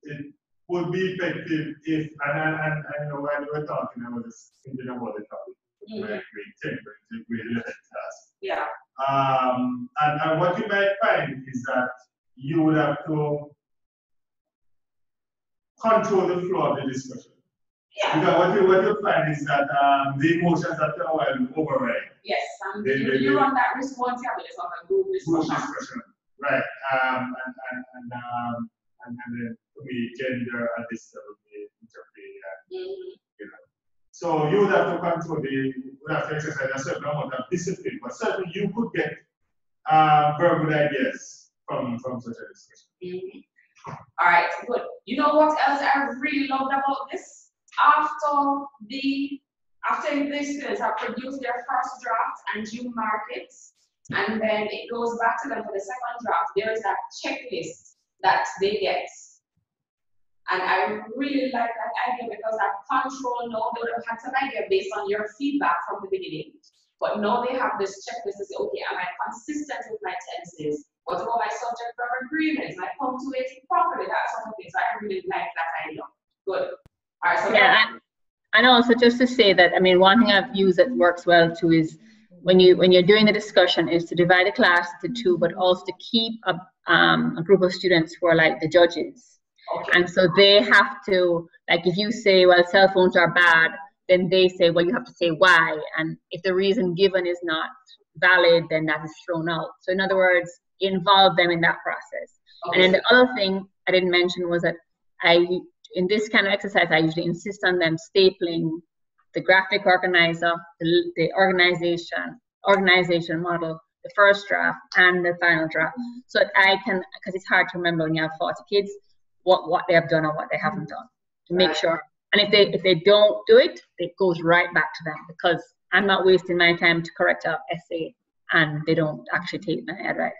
It would be effective if, and you know, when we were talking, I was just thinking about the topic. Grade 10, grade 11 class. Yeah. And what you might find is that you would have to control the flow of the discussion. Yeah. Because what you find is that the emotions after a while override. Yes, you run that responsibility of a group discussion. Right. And then to me, gender at this level may interfere. You know. So you would have to control you would have to exercise a certain amount of discipline, but certainly you could get very good ideas from such a discussion. All right, good. You know what else I really loved about this? After the students have produced their first draft and you mark it, and then it goes back to them for the second draft, there is that checklist that they get. And I really like that idea because that control now, they would have had some idea based on your feedback from the beginning. But now they have this checklist to say, okay, am I consistent with my tenses? What about my subject verb agreements? Am I punctuating properly? That sort of thing. So I really like that idea. Good. All right, so yeah, and also just to say that, I mean, one thing I've used that works well too is when you're doing the discussion is to divide the class into two, but also to keep a group of students who are like the judges. Okay. And so they have to, like if you say, well, cell phones are bad, then they say, well, you have to say why. And if the reason given is not valid, then that is thrown out. So in other words, involve them in that process. Okay. And then the other thing I didn't mention was that in this kind of exercise, I usually insist on them stapling the graphic organizer, the organization model, the first draft and the final draft. So that I can, because it's hard to remember when you have 40 kids, what they have done or what they haven't done, to make sure. And if they don't do it, it goes right back to them, because I'm not wasting my time to correct an essay and they don't actually take my advice.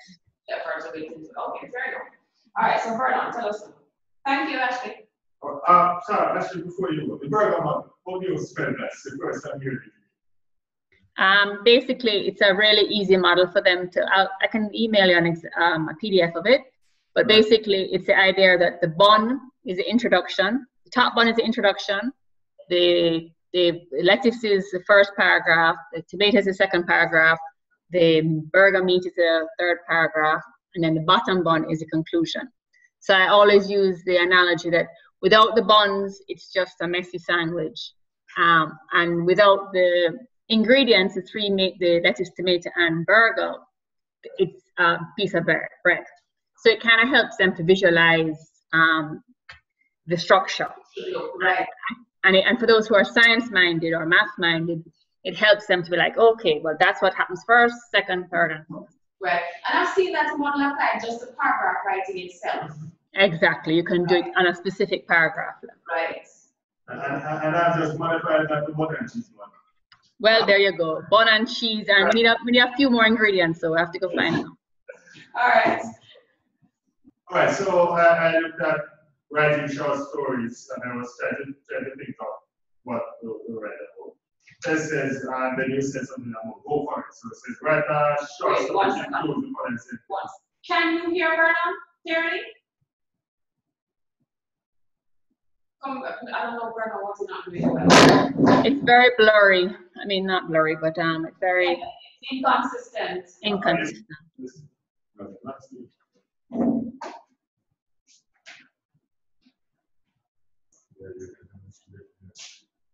Yeah, okay, fair enough. All right, so Vernon, tell us. Thank you, Ashley. Sorry, Ashley, before you go, the burger model, how do you spell that? The first time hearing it. Basically, it's a really easy model for them to, I can email you a PDF of it, but basically it's the idea that the bun is the introduction, the top bun is the introduction, the lettuce is the first paragraph, the tomato is the second paragraph, the burger meat is the third paragraph, and then the bottom bun is the conclusion. So I always use the analogy that without the buns, it's just a messy sandwich. And without the ingredients, the lettuce, tomato, and burger, it's a piece of bread. So it kind of helps them to visualize the structure. Right. And for those who are science-minded or math-minded, it helps them to be like, okay, well, that's what happens first, second, third, and fourth. Right. And I've seen that model applied just the paragraph writing itself. Exactly. You can do it on a specific paragraph. Right. And I've just modified that to bun and cheese one. Well, there you go. Bun and cheese, and we need a few more ingredients, so we have to go find them. All right. All right, so I looked at writing short stories, and I was trying to think of what to write about. It says, and then you said something about go for it. So it says, write a short story. Can you hear Vernon clearly? I don't know, Vernon, what's not doing well. It's very blurry. I mean, not blurry, but it's very inconsistent. Inconsistent.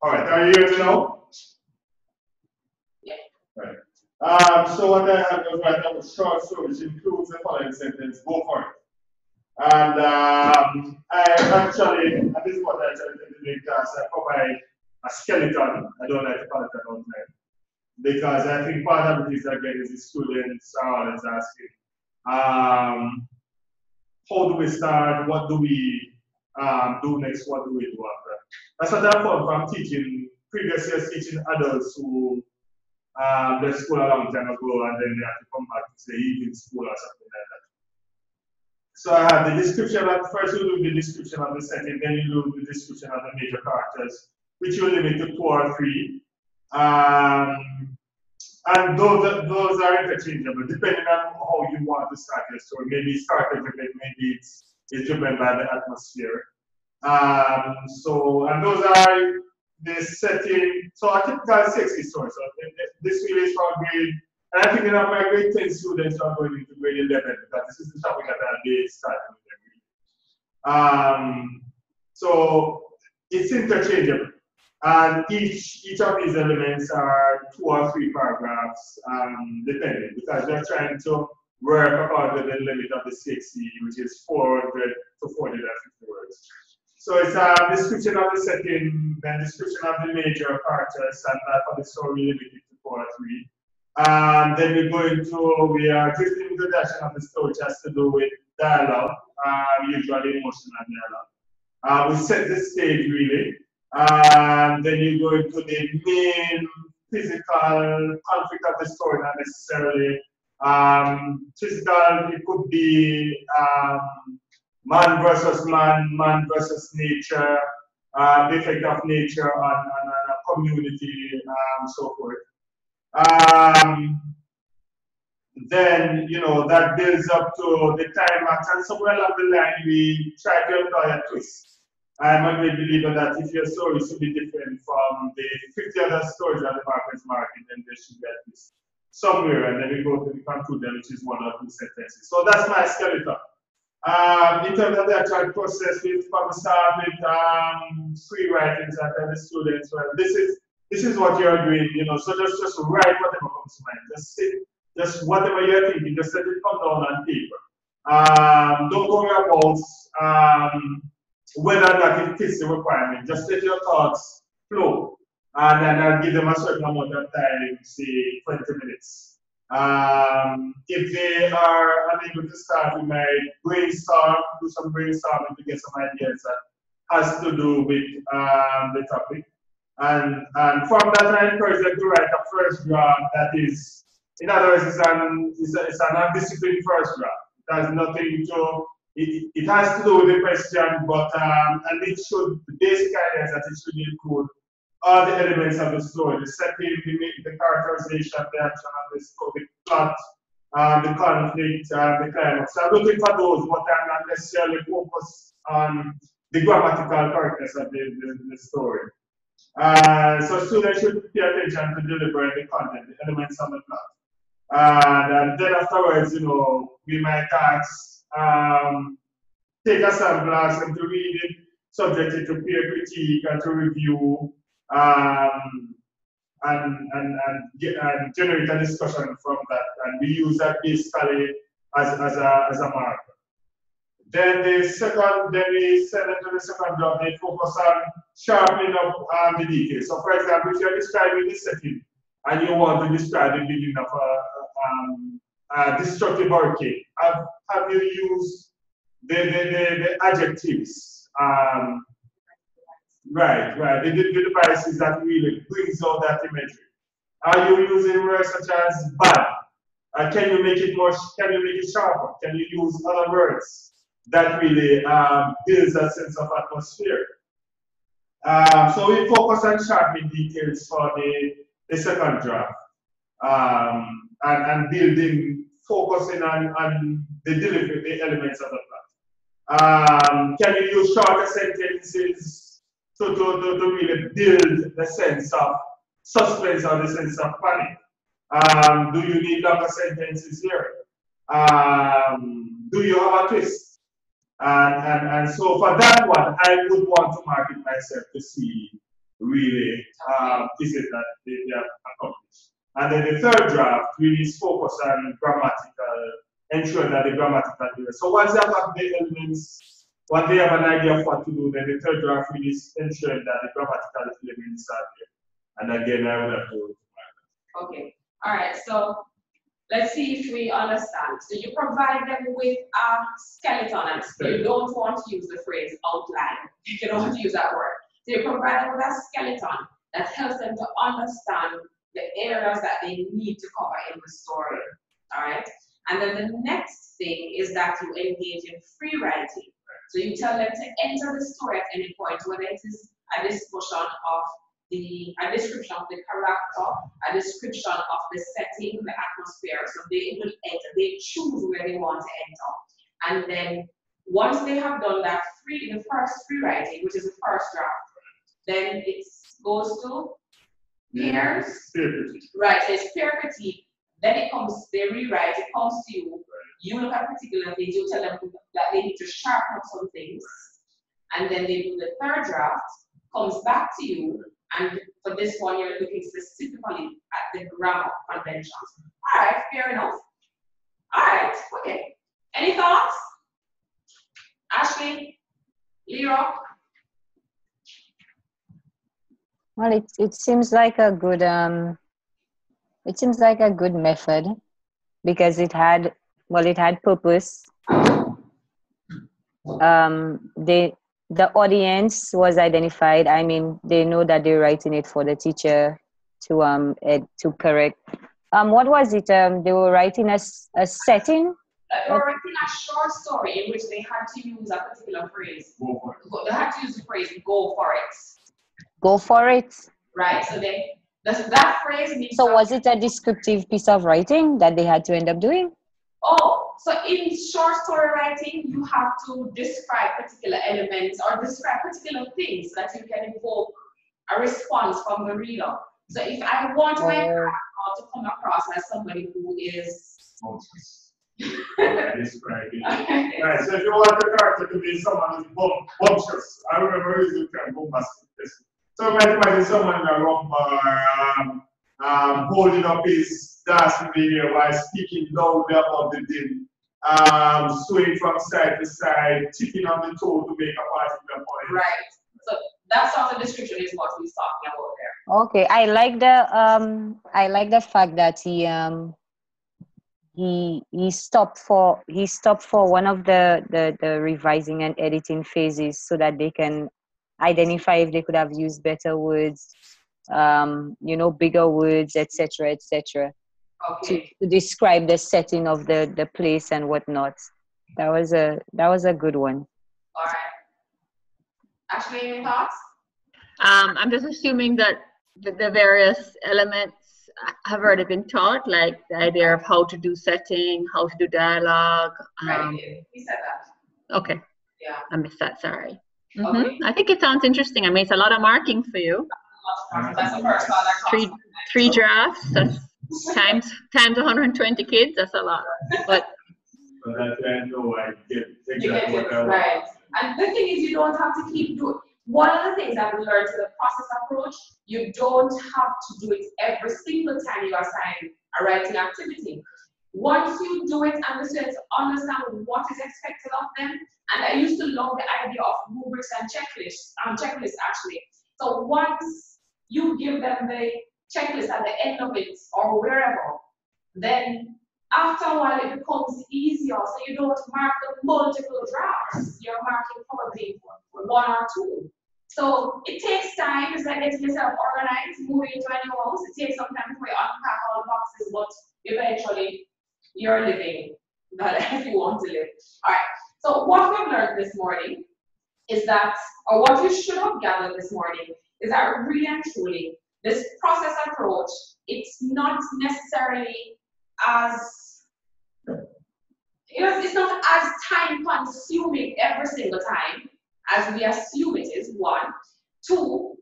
All right, are you here to know? Yeah. Right. So what I have was right now short story, which includes the following sentence, go for it. And I actually, at this point, I actually think the class, I provide a skeleton. I don't like to call it an outline. Because I think part of it is, again, is the students are always asking, how do we start? What do we do next? What do we do after? That's what I found from teaching, previous years teaching adults who left school a long time ago and then they have to come back to say evening school or something like that. So I have the description of, first you do the description of the setting, then you do the description of the major characters, which you limit to 2 or 3. And those are interchangeable, depending on how you want to start your story. Maybe start with it, maybe it's driven by the atmosphere. And those are the setting, so a typical sexy story. So this really is for grade, and I'm thinking of my grade 10 students who are going into grade 11, because this is the topic that I'll be starting with. So it's interchangeable. And each of these elements are 2 or 3 paragraphs, depending, because we're trying to work according to the limit of the 60, which is 400 to 450 words. So it's a description of the setting, then description of the major characters, and that for the story limited to 4 or 3. And then we are drifting into the direction of the story, which has to do with dialogue. usually emotional dialogue. We set the stage really, and then you go into the main physical conflict of the story, not necessarily physical. It could be man versus man, man versus nature, the effect of nature on a community, so forth. Then, you know, that builds up to the climax, and somewhere along the line, we try to employ a twist. I'm a great believer that if your story should be different from the 50 other stories that the market is marketing, then there should be a twist somewhere, and then we go to the conclusion, which is one or two sentences. So that's my skeleton. In terms of the actual process, with from the start with free writings and the students, well, this is what you're doing, you know. So just write whatever comes to mind. Just whatever you're thinking, just let it come down on paper. Don't worry about whether or not it fits the requirement. Just let your thoughts flow, and then I'll give them a certain amount of time, say 20 minutes. If they are unable to start, we might brainstorm, do some brainstorming to get some ideas that has to do with the topic. And from that, I encourage them to write a first draft that is, in other words, it's an undisciplined first draft. It has nothing to, it has to do with the question, but, and it should, the basic idea is that it should include all the elements of the story, the setting, the characterization, the action of the story, the plot, the conflict, the climax. So I'm looking for those, but I'm not necessarily focused on the grammatical correctness of the story. So students should pay attention to delivering the content, the elements of the plot. And then afterwards, you know, we might ask, take a sample, ask them to read it, subject it to peer critique and to review, and generate a discussion from that. And we use that basically as a marker. Then we send them to the second job, they focus on sharpening up the details. So for example, if you're describing the setting and you want to describe the beginning of a destructive hurricane, have you used the adjectives? Right, the devices that really brings out that imagery. Are you using words such as bad? Can you make it more? Can you make it sharper? Can you use other words that really builds a sense of atmosphere? So we focus on sharpening details for the second draft, and building, focusing on the delivery, the elements of the plot. Can you use shorter sentences to really build the sense of suspense or the sense of panic? Do you need longer sentences here? Do you have a twist? And so for that one, I would want to market myself to see really is it that they have accomplished. And then the third draft really is focused on grammatical, ensure that the grammatical is. So once they have the elements, once they have an idea of what to do, then the third draft really is ensuring that the grammatical elements are there. And again, I would have to. Okay, all right, so let's see if we understand. So you provide them with a skeleton, and you don't want to use the phrase outline. You don't want to use that word. So you provide them with a skeleton that helps them to understand the areas that they need to cover in the story, all right? And then the next thing is that you engage in free writing. So you tell them to enter the story at any point, whether it is a discussion of a description of the character, a description of the setting, the atmosphere. So they will enter, they choose where they want to enter. And then once they have done that the first free writing, which is the first draft, then it goes to peers. Right, so it's peer critique. Then it comes, they rewrite, it comes to you. You look at particular things, you tell them that they need to sharpen up some things. And then they do the third draft, comes back to you. And for this one, you're looking specifically at the grammar conventions. All right, fair enough. All right, okay. Any thoughts? Ashley, Leroy? Well, it seems like a good method because it had purpose. the audience was identified. I mean, they know that they're writing it for the teacher to correct. What was it? They were writing a setting. They were writing a short story in which they had to use a particular phrase. Go for it. They had to use the phrase "go for it." Go for it. Right. So that phrase means. So was it a descriptive piece of writing that they had to end up doing? Oh, so in short story writing, you have to describe particular elements or describe particular things so that you can evoke a response from the reader. So if I want my character to come across as somebody who is describing. Right, so if you want the character to be someone who's bumptious, I remember using the term bombastic. So you might imagine someone in a rumba holding up his dancing video while speaking loudly about the din, swaying from side to side, tipping on the toe to make a particular point. Right. So that sort of description is what he's talking about there. Okay, I like the fact that he stopped for one of the revising and editing phases so that they can identify if they could have used better words, bigger words, etc., etc. Okay. To describe the setting of the place and whatnot. That was a good one. All right. Actually, any thoughts? I'm just assuming that the various elements have already been taught, like the idea of how to do setting, how to do dialogue. Right. He said that. Okay. Yeah. I missed that. Sorry. Okay. I think it sounds interesting. I mean, it's a lot of marking for you. That's the first one. Three drafts. That's times 120 kids. That's a lot. But that I know I get exactly what I want. Right. And the thing is, you don't have to keep doing. One of the things that we learned to the process approach, you don't have to do it every single time you assign a writing activity. Once you do it and the students understand what is expected of them, and I used to love the idea of rubrics and checklists actually. So once you give them the checklist at the end of it or wherever, then after a while it becomes easier. So you don't mark the multiple drafts. You're marking probably for one or two. So it takes time. It's like getting yourself organized, moving into a new house. It takes some time before you unpack all the boxes, but eventually you're living the life you want to live. All right. So what we've learned this morning is that, or what you should have gathered this morning, is that really and truly, this process approach, it's not necessarily as, it's not as time consuming every single time as we assume it is, one. Two,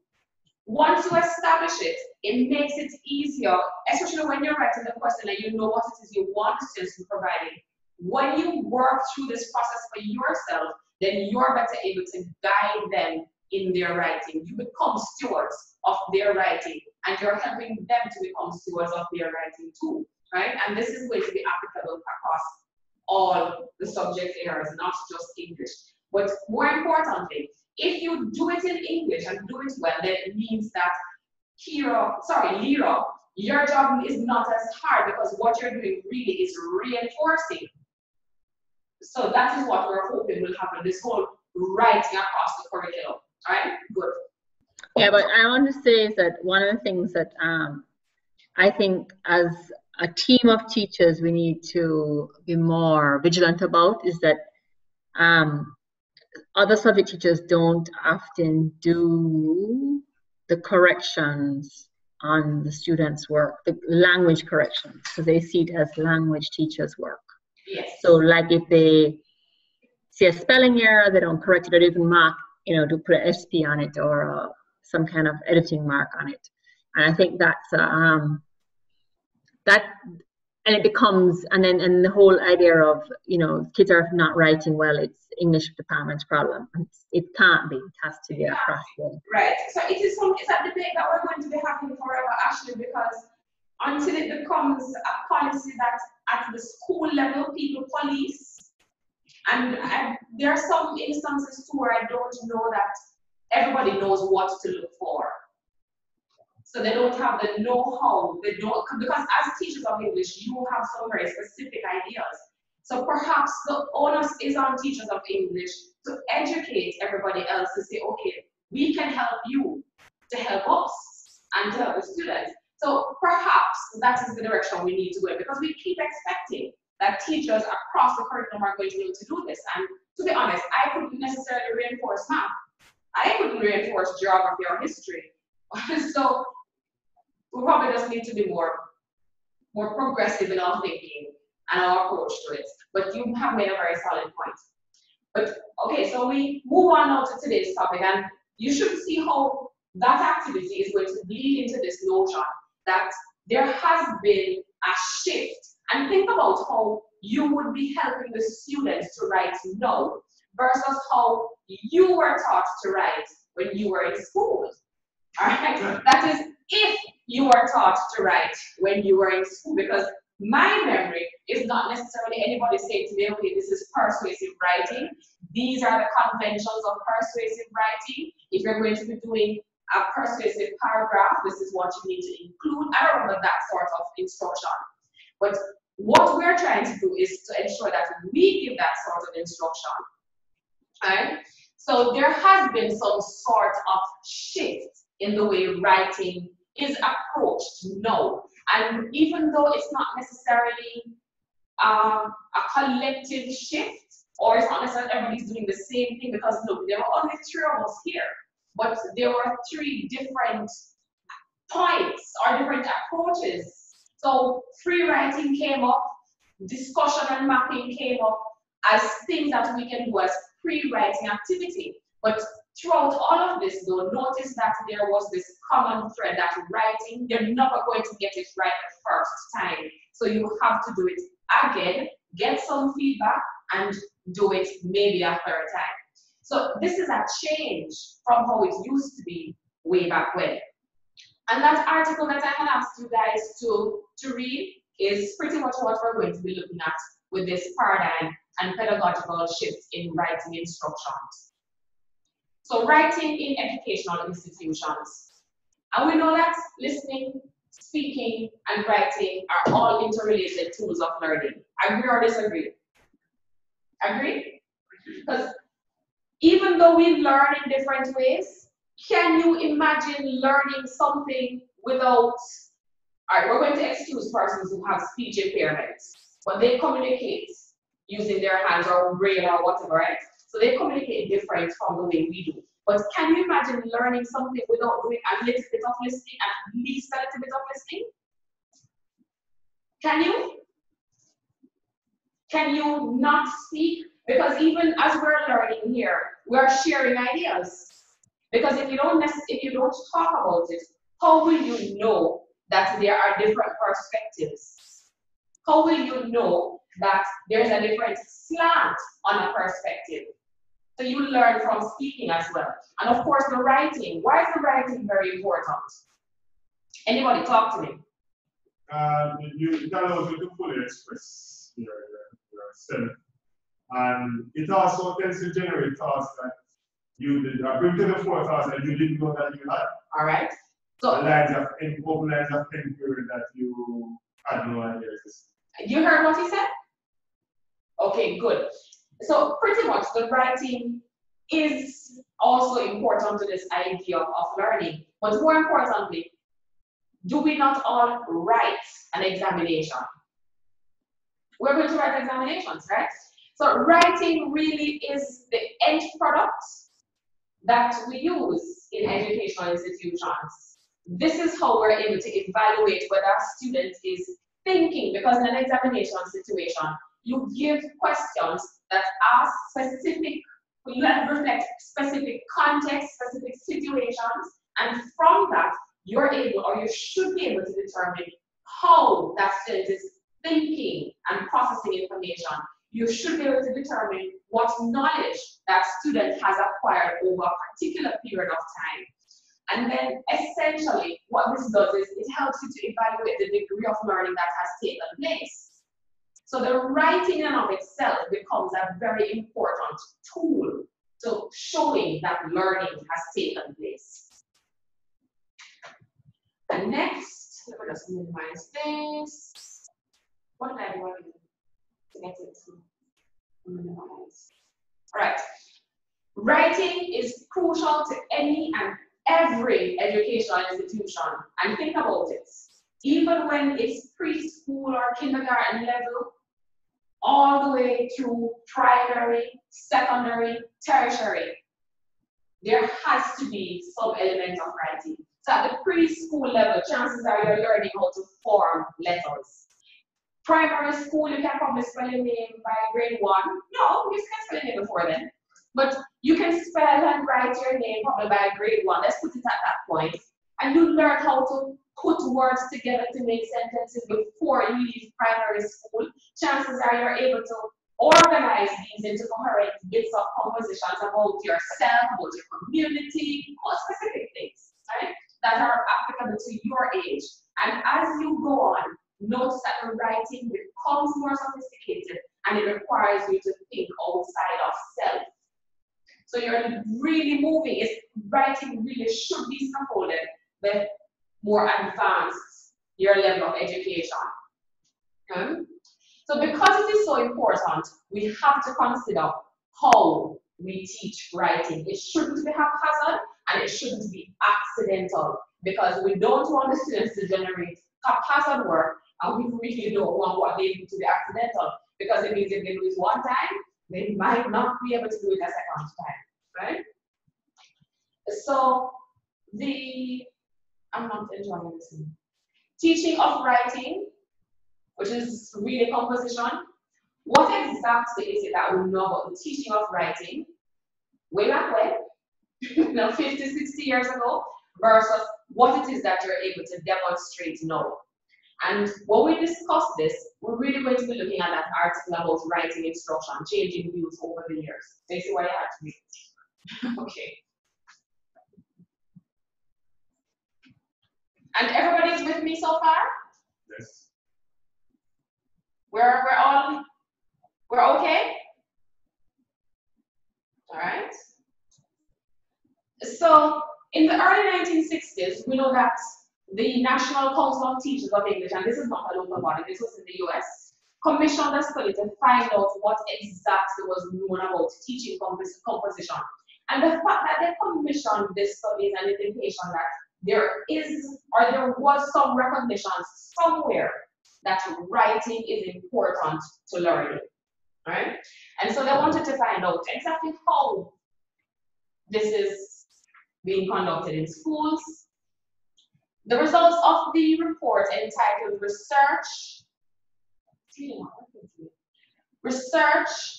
once you establish it, it makes it easier, especially when you're writing the question and you know what it is you want the students to be providing. When you work through this process for yourself, then you're better able to guide them in their writing. You become stewards of their writing, and you're helping them to become stewards of their writing too, right? And this is going to be applicable across all the subject areas, not just English. But more importantly, if you do it in English and do it well, then it means that Lira, your job is not as hard because what you're doing really is reinforcing. So that is what we're hoping will happen, this whole writing across the curriculum. All right, good. Yeah, but I want to say is that one of the things that I think as a team of teachers we need to be more vigilant about is that other subject teachers don't often do the corrections on the students' work, the language corrections, because they see it as language teachers' work. Yes. So like if they see a spelling error, they don't correct it or even mark, to put an SP on it or some kind of editing mark on it. And I think that's and it becomes, and the whole idea of, kids are not writing well, it's English department's problem. It can't be, it has to be across the. Right, so it's a debate that we're going to be having forever, actually, because until it becomes a policy that at the school level people police, and there are some instances too where I don't know that everybody knows what to look for. So they don't have the know-how, because as teachers of English, you have some very specific ideas. So perhaps the onus is on teachers of English to educate everybody else to say, okay, we can help you to help us and to help the students. So perhaps that is the direction we need to go in, because we keep expecting that teachers across the curriculum are going to be able to do this. And to be honest, I couldn't necessarily reinforce math. I couldn't reinforce geography or history. So we probably just need to be more progressive in our thinking and our approach to it. But you have made a very solid point. But okay, so we move on now to today's topic, and you should see how that activity is going to bleed into this notion that there has been a shift. And think about how you would be helping the students to write now versus how you were taught to write when you were in school. All right? That is, if you were taught to write when you were in school, because my memory is not necessarily anybody saying to me, okay, this is persuasive writing. These are the conventions of persuasive writing. If you're going to be doing a persuasive paragraph, this is what you need to include. I don't remember that sort of instruction. But what we're trying to do is to ensure that we give that sort of instruction. Right? So there has been some sort of shift in the way writing is approached now. And even though it's not necessarily a collective shift, or it's not necessarily everybody's doing the same thing, because look, there were only 3 of us here, but there were 3 different points or different approaches. So free writing came up, discussion and mapping came up as things that we can do as pre-writing activity. But throughout all of this, though, notice that there was this common thread that writing, you're never going to get it right the first time. So you have to do it again, get some feedback, and do it maybe a 3rd time. So this is a change from how it used to be way back when. And that article that I had asked you guys to read is pretty much what we're going to be looking at with this paradigm and pedagogical shift in writing instructions. So writing in educational institutions. And we know that listening, speaking, and writing are all interrelated tools of learning. Agree or disagree? Agree? Because even though we learn in different ways, can you imagine learning something without, all right, we're going to excuse persons who have speech impairments, but they communicate using their hands or braille or whatever, right? So they communicate different from the way we do. But can you imagine learning something without doing a little bit of listening, at least a little bit of listening? Can you? Can you not speak? Because even as we're learning here, we're sharing ideas. Because if you don't talk about it, how will you know that there are different perspectives? How will you know that there's a different slant on a perspective? So you learn from speaking as well. And of course, the writing. Why is the writing very important? Anybody talk to me? It allows you to fully express yourself. And it also tends to generate thoughts that you did, bring to the fore thoughts that you didn't know that you had. All right. So lines of inquiry that you had no idea existed. You heard what he said? Okay, good. So pretty much the writing is also important to this idea of learning. But more importantly, do we not all write an examination? We're going to write examinations, right? So writing really is the end product that we use in educational institutions. This is how we're able to evaluate whether a student is thinking, because in an examination situation, you give questions that ask specific, reflect specific context, specific situations, and from that, you're able, or you should be able to determine how that student is thinking and processing information. You should be able to determine what knowledge that student has acquired over a particular period of time. And then essentially what this does is it helps you to evaluate the degree of learning that has taken place. So the writing in and of itself becomes a very important tool to showing that learning has taken place. And next, let me just minimize this. What did I want to get it to minimize? All right. Writing is crucial to any and every educational institution. And think about it. Even when it's preschool or kindergarten level, all the way through primary, secondary, tertiary, there has to be some element of writing. So at the preschool level, chances are you're learning how to form letters. Primary school, you can probably spell your name by grade 1. No, you can spell your name before then. But you can spell and write your name probably by grade 1. Let's put it at that point. And you learn how to put words together to make sentences before you leave primary school. Chances are you're able to organize these into coherent bits of compositions about yourself, about your community, or specific things, right, that are applicable to your age. And as you go on, notice that the writing becomes more sophisticated and it requires you to think outside of self. So you're really moving, writing really should be scaffolded the more advanced your level of education. So because it is so important, we have to consider how we teach writing. It shouldn't be haphazard and it shouldn't be accidental because we don't want the students to generate haphazard work and we really don't want what they do to be accidental because it means if they do it one time, they might not be able to do it a second time, right? So I'm not enjoying this. Teaching of writing, which is really composition. What exactly is it that we know about the teaching of writing way back when, 50, 60 years ago, versus what it is that you're able to demonstrate now? And when we discuss this, we're really going to be looking at that article about writing instruction, changing views over the years. Do you see why you had to read? Okay. And everybody's with me so far? Yes. We're okay? All right. So in the early 1960s, we know that the National Council of Teachers of English, and this is not a local body, this was in the US, commissioned a study to find out what exactly was known about teaching composition. And the fact that they commissioned this study is an indication that there is, or there was some recognition somewhere that writing is important to learning, right? And so they wanted to find out exactly how this is being conducted in schools. The results of the report entitled Research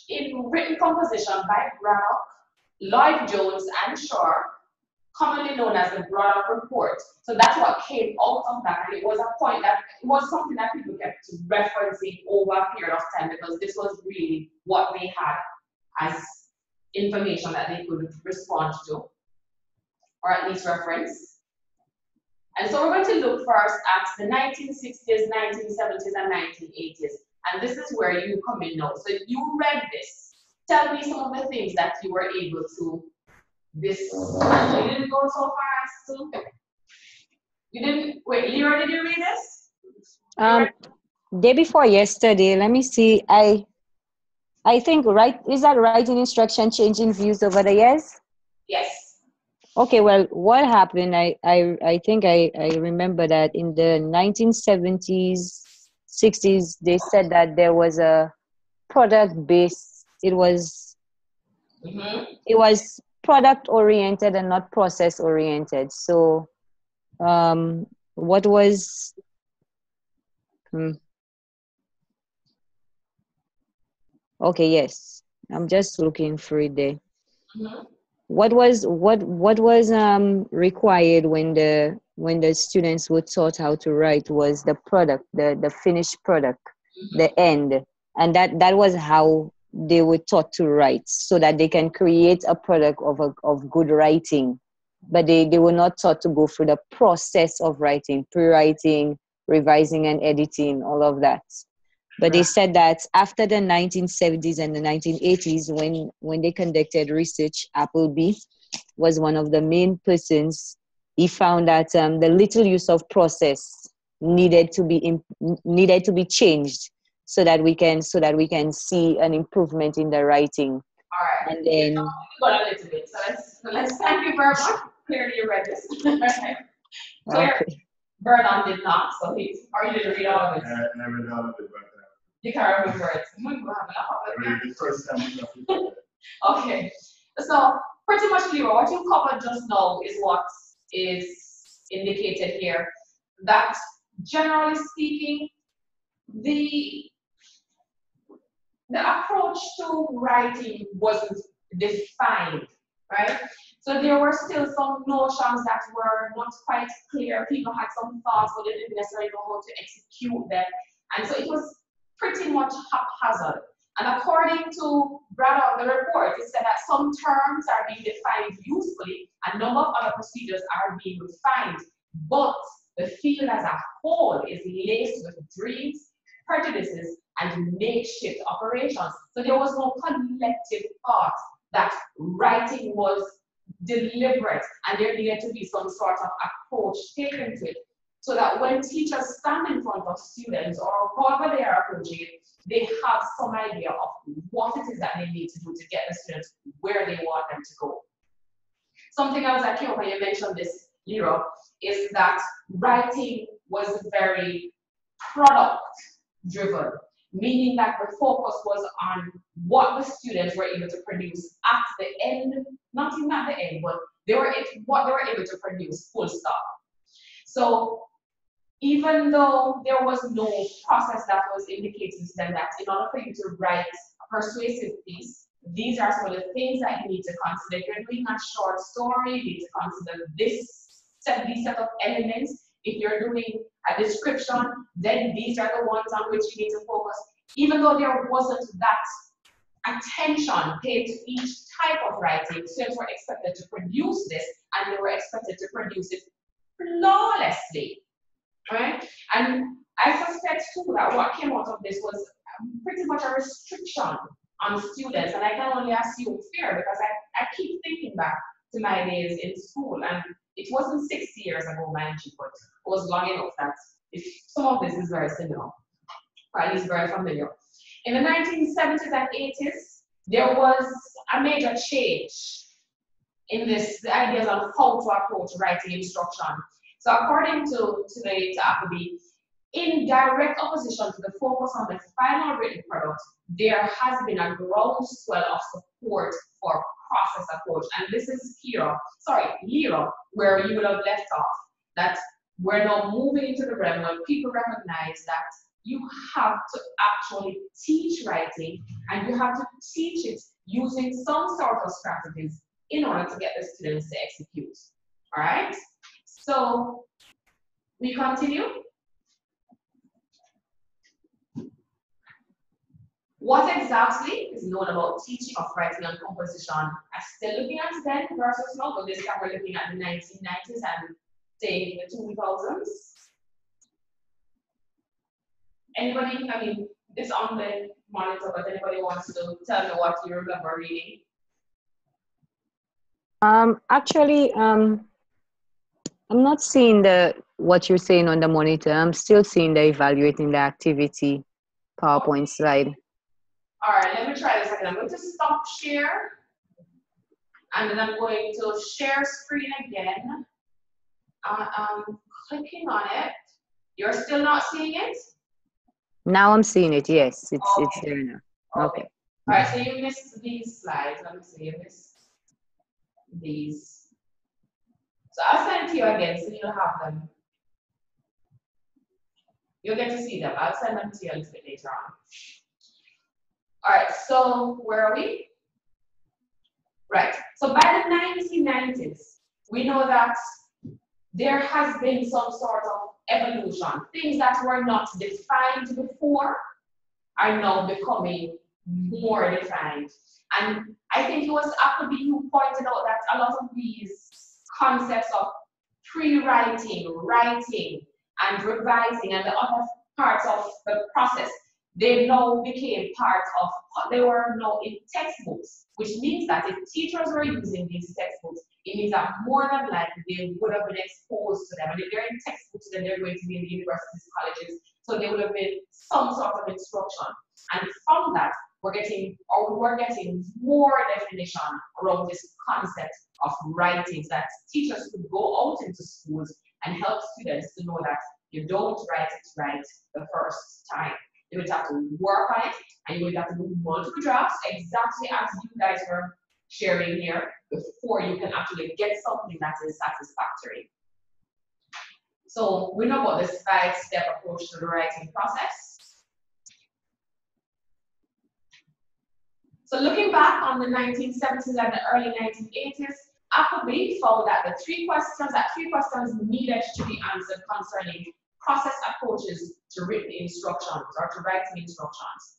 in Written Composition by Braddock, Lloyd Jones, and Shore, commonly known as the Braddock Report. So that's what came out of that, and it was a point that it was something that people kept referencing over a period of time because this was really what they had as information that they could respond to, or at least reference. And so we're going to look first at the 1960s, 1970s, and 1980s. And this is where you come in now. So you read this. Tell me some of the things that you were able to you didn't go so far as to, you didn't, wait, Lyra, did you read this? Day before yesterday, let me see, I think, right, is that writing instruction changing views over the years? Yes. Okay, well, what happened, I think I remember that in the 1970s, 60s, they said that there was a product-based, it was product oriented and not process oriented. So what was okay, yes, I'm just looking for it there. What was required when the students were taught how to write was the product, the finished product, the end, and that was how they were taught to write, so that they can create a product of good writing. But they were not taught to go through the process of writing, pre-writing, revising and editing, all of that. But they said that after the 1970s and the 1980s, when they conducted research, Appleby was one of the main persons. He found that the little use of process needed to be changed so that we can see an improvement in the writing. All right. And then Got a little bit. So let's thank you very much. Clearly you read this. Clear. okay. Vernon did not, so he's, or you didn't read all of it. I read all of it, but You can't remember it. I read it the first time. Okay. So pretty much, Leo, what you covered just now is what is indicated here. That generally speaking, the approach to writing wasn't defined, right? So there were still some notions that were not quite clear. People had some thoughts, but they didn't necessarily know how to execute them. And so it was pretty much haphazard. And according to Braddock, the report, it said that some terms are being defined usefully, and a number of other procedures are being refined. But the field as a whole is laced with dreams, prejudices, and makeshift operations. So there was no collective thought that writing was deliberate and there needed to be some sort of approach taken to it, so that when teachers stand in front of students or however they are approaching it, they have some idea of what it is that they need to do to get the students where they want them to go. Something else that came up when you mentioned this, Lero, is that writing was very product driven, meaning that the focus was on what the students were able to produce at the end, not even at the end, but what they were able to produce, full stop. So even though there was no process that was indicating to them that in order for you to write a persuasive piece, these are some of the things that you need to consider. If you're doing a short story, you need to consider these set of elements. If you're doing a description, then these are the ones on which you need to focus. Even though there wasn't that attention paid to each type of writing, students were expected to produce this, and they were expected to produce it flawlessly, right? And I suspect too that what came out of this was pretty much a restriction on students, and I can only assume fear, because I keep thinking back to my days in school, and it wasn't 60 years ago, mind you, but it was long enough that if some of this is very similar, or at least very familiar. In the 1970s and 80s, there was a major change in the ideas on how to approach writing instruction. So according to Appleby, in direct opposition to the focus on the final written product, there has been a groundswell of support for process approach. And this is Lero, where you would have left off, that we're now moving into the realm where people recognize that you have to actually teach writing, and you have to teach it using some sort of strategies in order to get the students to execute. All right? So we continue. What exactly is known about teaching of writing and composition? I'm still looking at then versus now, but this time we're looking at the 1990s and say the 2000s. Anybody, I mean, it's on the monitor, but anybody wants to tell me what you remember reading? Actually, I'm not seeing what you're saying on the monitor. I'm still seeing the evaluating the activity PowerPoint slide. All right, let me try this again. I'm going to stop share, and then I'm going to share screen again. I'm clicking on it. You're still not seeing it? Now I'm seeing it. Yes, it's there now. Okay. All right, so you missed these slides. Let me see. You missed these. So I'll send it to you again, so you'll have them. You'll get to see them. I'll send them to you a little bit later on. All right, so where are we? Right, so by the 1990s, we know that there has been some sort of evolution. Things that were not defined before are now becoming more defined. And I think it was Appleby who pointed out that a lot of these concepts of pre-writing, writing, and revising, and the other parts of the process, they now became part of, they were now in textbooks, which means that if teachers were using these textbooks, it means that more than likely they would have been exposed to them. And if they're in textbooks, then they're going to be in universities, colleges, so there would have been some sort of instruction. And from that, we're getting more definition around this concept of writing, so that teachers could go out into schools and help students to know that you don't write it right the first time. You would have to work on it, and you would have to do multiple drafts, exactly as you guys were sharing here, before you can actually get something that is satisfactory. So we know about this 5-step approach to the writing process. So looking back on the 1970s and the early 1980s, Appleby found that three questions needed to be answered concerning process approaches to written instructions or to writing instructions.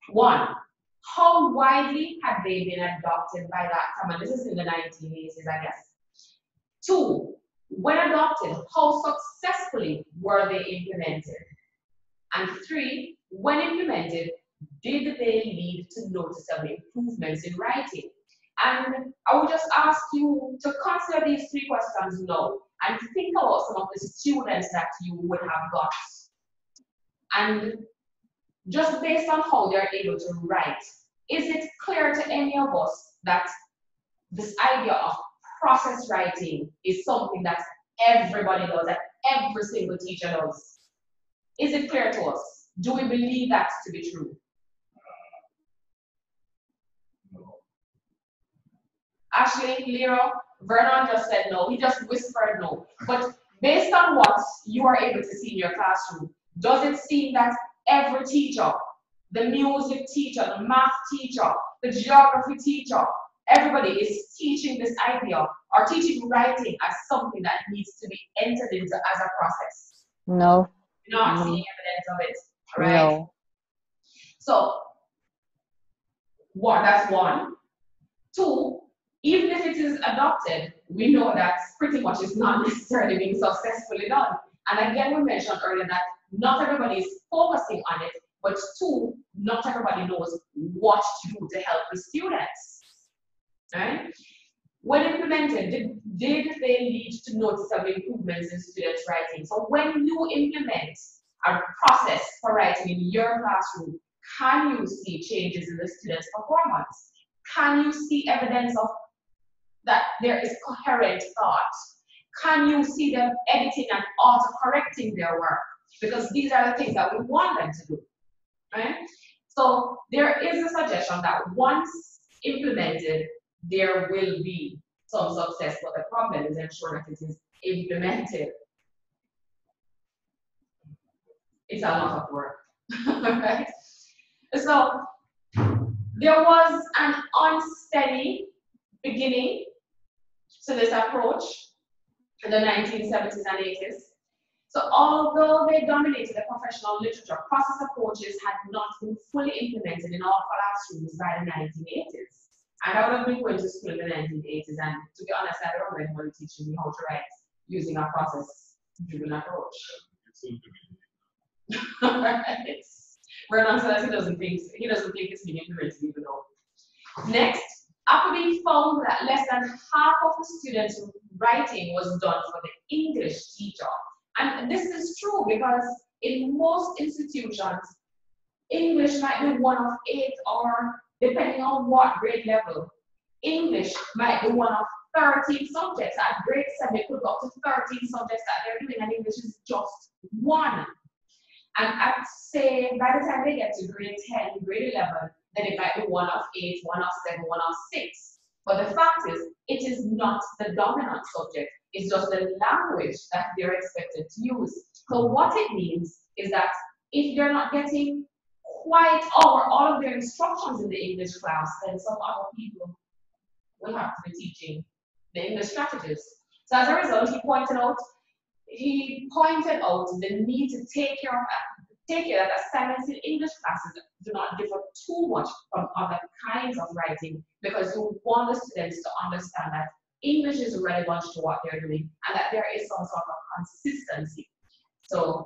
1, how widely had they been adopted by that time? And this is in the 1980s, I guess. 2, when adopted, how successfully were they implemented? And 3, when implemented, did they lead to noticeable improvements in writing? And I would just ask you to consider these 3 questions now and think about some of the students that you would have got. And just based on how they're able to write, is it clear to any of us that this idea of process writing is something that everybody does, that every single teacher does? Is it clear to us? Do we believe that to be true? No. Actually, Lero, Vernon just said no. He just whispered no. But based on what you are able to see in your classroom, does it seem that every teacher, the music teacher, the math teacher, the geography teacher, everybody is teaching this idea or teaching writing as something that needs to be entered into as a process? No. You're not seeing evidence of it, right? No. So, that's 1. 2, even if it is adopted, we know that pretty much it's not necessarily being successfully done. And again, we mentioned earlier that not everybody is focusing on it, but 2, not everybody knows what to do to help the students. Right? When implemented, did they lead to noticeable improvements in students' writing? So when you implement a process for writing in your classroom, can you see changes in the students' performance? Can you see evidence of that there is coherent thought? Can you see them editing and auto-correcting their work? Because these are the things that we want them to do, right? So there is a suggestion that once implemented, there will be some success, but the problem is ensure that it is implemented. It's a lot of work, right? So there was an unsteady beginning to this approach in the 1970s and 80s. So although they dominated the professional literature, process approaches had not been fully implemented in all classrooms by the 1980s. And I would have been going to school in the 1980s, and to be honest, I don't remember anybody teaching me how to write using a process-driven approach. Right? Vernon says he doesn't think it's being implemented even though. Next, Appleby found that less than half of the students' writing was done for the English teacher. And this is true because in most institutions, English might be one of 8 or, depending on what grade level, English might be one of 13 subjects. At grade 7, it could go up to 13 subjects that they're doing, and English is just 1. And at, say, by the time they get to grade 10, grade 11, then it might be 1 of 8, 1 of 7, 1 of 6. But the fact is, it is not the dominant subject. It's just the language that they're expected to use. So what it means is that if they're not getting quite all of their instructions in the English class, then some other people will have to be teaching the English strategies. So as a result, he pointed out the need to take care that assignments in English classes do not differ too much from other kinds of writing, because you want the students to understand that English is relevant to what they're doing and that there is some sort of consistency. So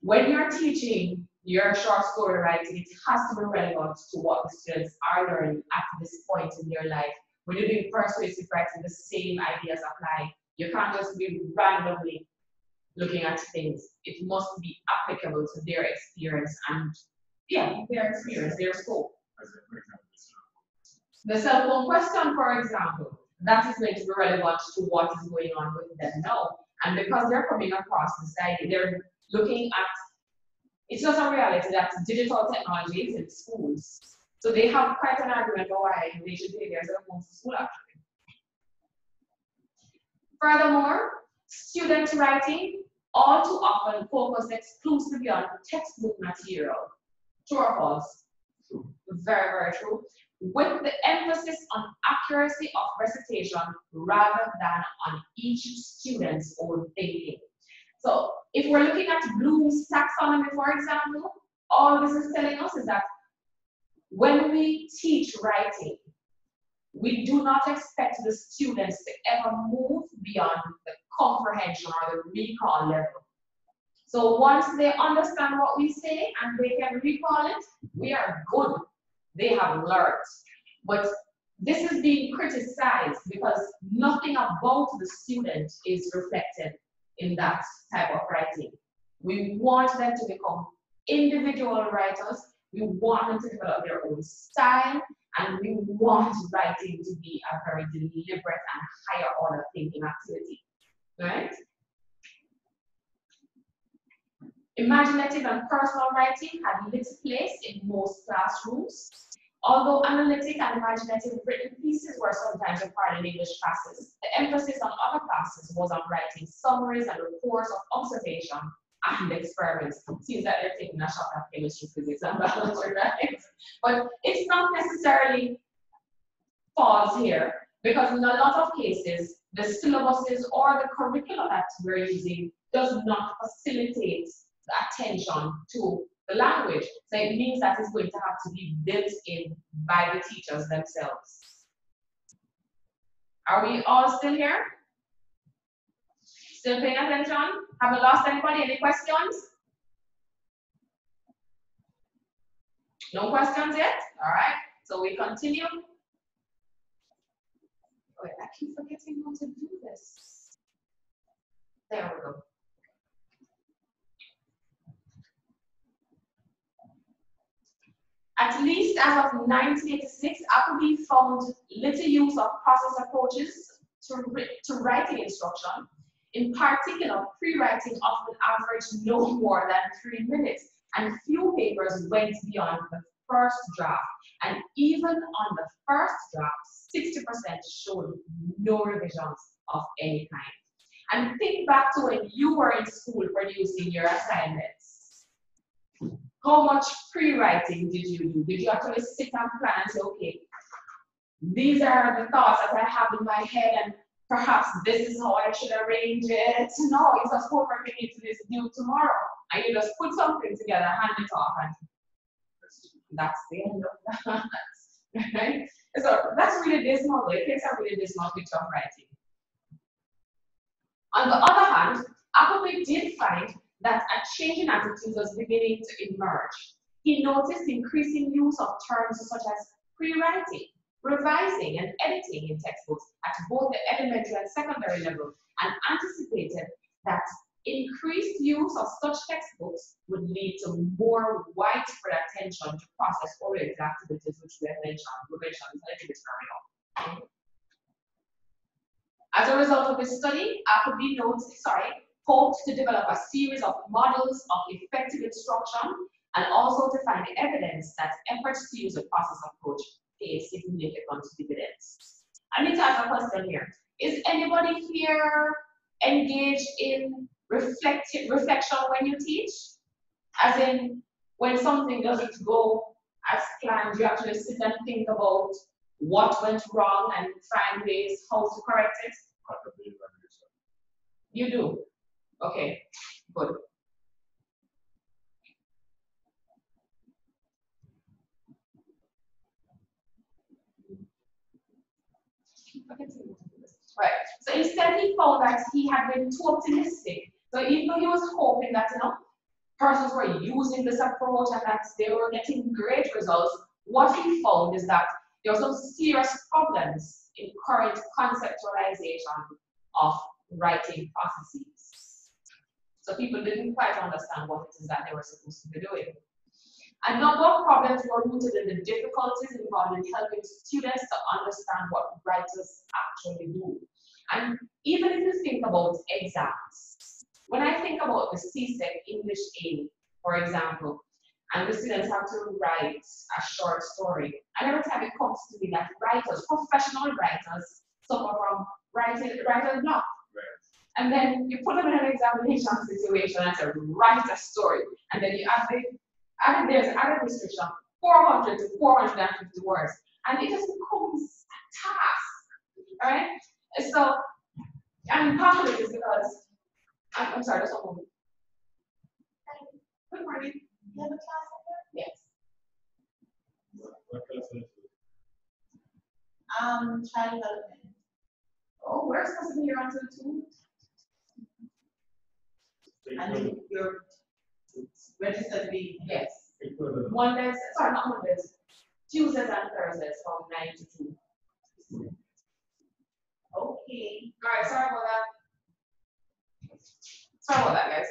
when you're teaching your short story writing, it has to be relevant to what the students are learning at this point in their life. When you're doing persuasive writing, the same ideas apply. You can't just be randomly looking at things. It must be applicable to their experience and, yeah, their experience, their scope. As a, for example, the cell phone question, for example, that is going to be relevant to what is going on with them now. And because they're coming across this idea, they're looking at, it's just a reality that digital technology is in schools. So they have quite an argument for why they should take their cell phones to school actually. Furthermore, student writing all too often focus exclusively on textbook material. True or false? True. Very, very true. With the emphasis on accuracy of recitation rather than on each student's own thinking. So if we're looking at Bloom's taxonomy, for example, all this is telling us is that when we teach writing, we do not expect the students to ever move beyond the comprehension or the recall level. So once they understand what we say and they can recall it, we are good. They have learned. But this is being criticized because nothing about the student is reflected in that type of writing. We want them to become individual writers. We want them to develop their own style, and we want writing to be a very deliberate and higher order thinking activity, right? Imaginative and personal writing had little place in most classrooms, although analytic and imaginative written pieces were sometimes a part in English classes. The emphasis on other classes was on writing summaries and reports of observation and experiments. Seems that they're taking a shot at chemistry, physics, and biology, right? But it's not necessarily false here, because in a lot of cases, the syllabuses or the curriculum that we're using does not facilitate the attention to the language. So it means that it's going to have to be built in by the teachers themselves. Are we all still here? Still paying attention? Haven't lost anybody? Any questions? No questions yet? All right, so we continue. Wait, I keep forgetting how to do this. There we go. At least as of 1986, Appleby found little use of process approaches to writing instruction. In particular, pre-writing often averaged no more than 3 minutes, and few papers went beyond the first draft. And even on the first draft, 60% showed no revisions of any kind. And think back to when you were in school producing your assignments. How much pre-writing did you do? Did you actually sit and plan and say, okay, these are the thoughts that I have in my head, and perhaps this is how I should arrange it? No, it's a homework you need to do tomorrow. And you just put something together, hand it off, and that's the end of that. Right? So that's really dismal. It takes a really dismal picture of writing. On the other hand, Appleby did find that a change in attitudes was beginning to emerge. He noticed increasing use of terms such as pre-writing, revising, and editing in textbooks at both the elementary and secondary level, and anticipated that increased use of such textbooks would lead to more widespread attention to process-oriented activities, which we have mentioned a little bit earlier. As a result of this study, Appleby hoped to develop a series of models of effective instruction, and also to find evidence that efforts to use a process approach pay significant dividends. I need to ask a question here. Is anybody here engaged in reflection when you teach? As in, when something doesn't go as planned, you actually sit and think about what went wrong and find ways how to correct it? You do? Okay, good. Right. So instead, he found that he had been too optimistic. So even though he was hoping that persons were using this approach and that they were getting great results, what he found is that there were some serious problems in current conceptualization of writing processes. So people didn't quite understand what it is that they were supposed to be doing. A number of problems were rooted in the difficulties involved in helping students to understand what writers actually do. And even if you think about exams, when I think about the CSEC English A, for example, and the students have to write a short story, and every time it comes to me that writers, professional writers, suffer from writer's block. And then you put them in an examination situation and say, write a story. And then you add there's an added restriction, 400 to 450 words. And it just becomes a task, right? So, and part of it is because, I'm sorry, that's one moment. Good morning. You have a class over there? Yes. What class is it? Child development. Oh, we're supposed to be here until 2. And you're registered to be, yes. Mondays, sorry, not Mondays, Tuesdays and Thursdays from 9 to 2. Okay. All right, sorry about that. Sorry about that, guys.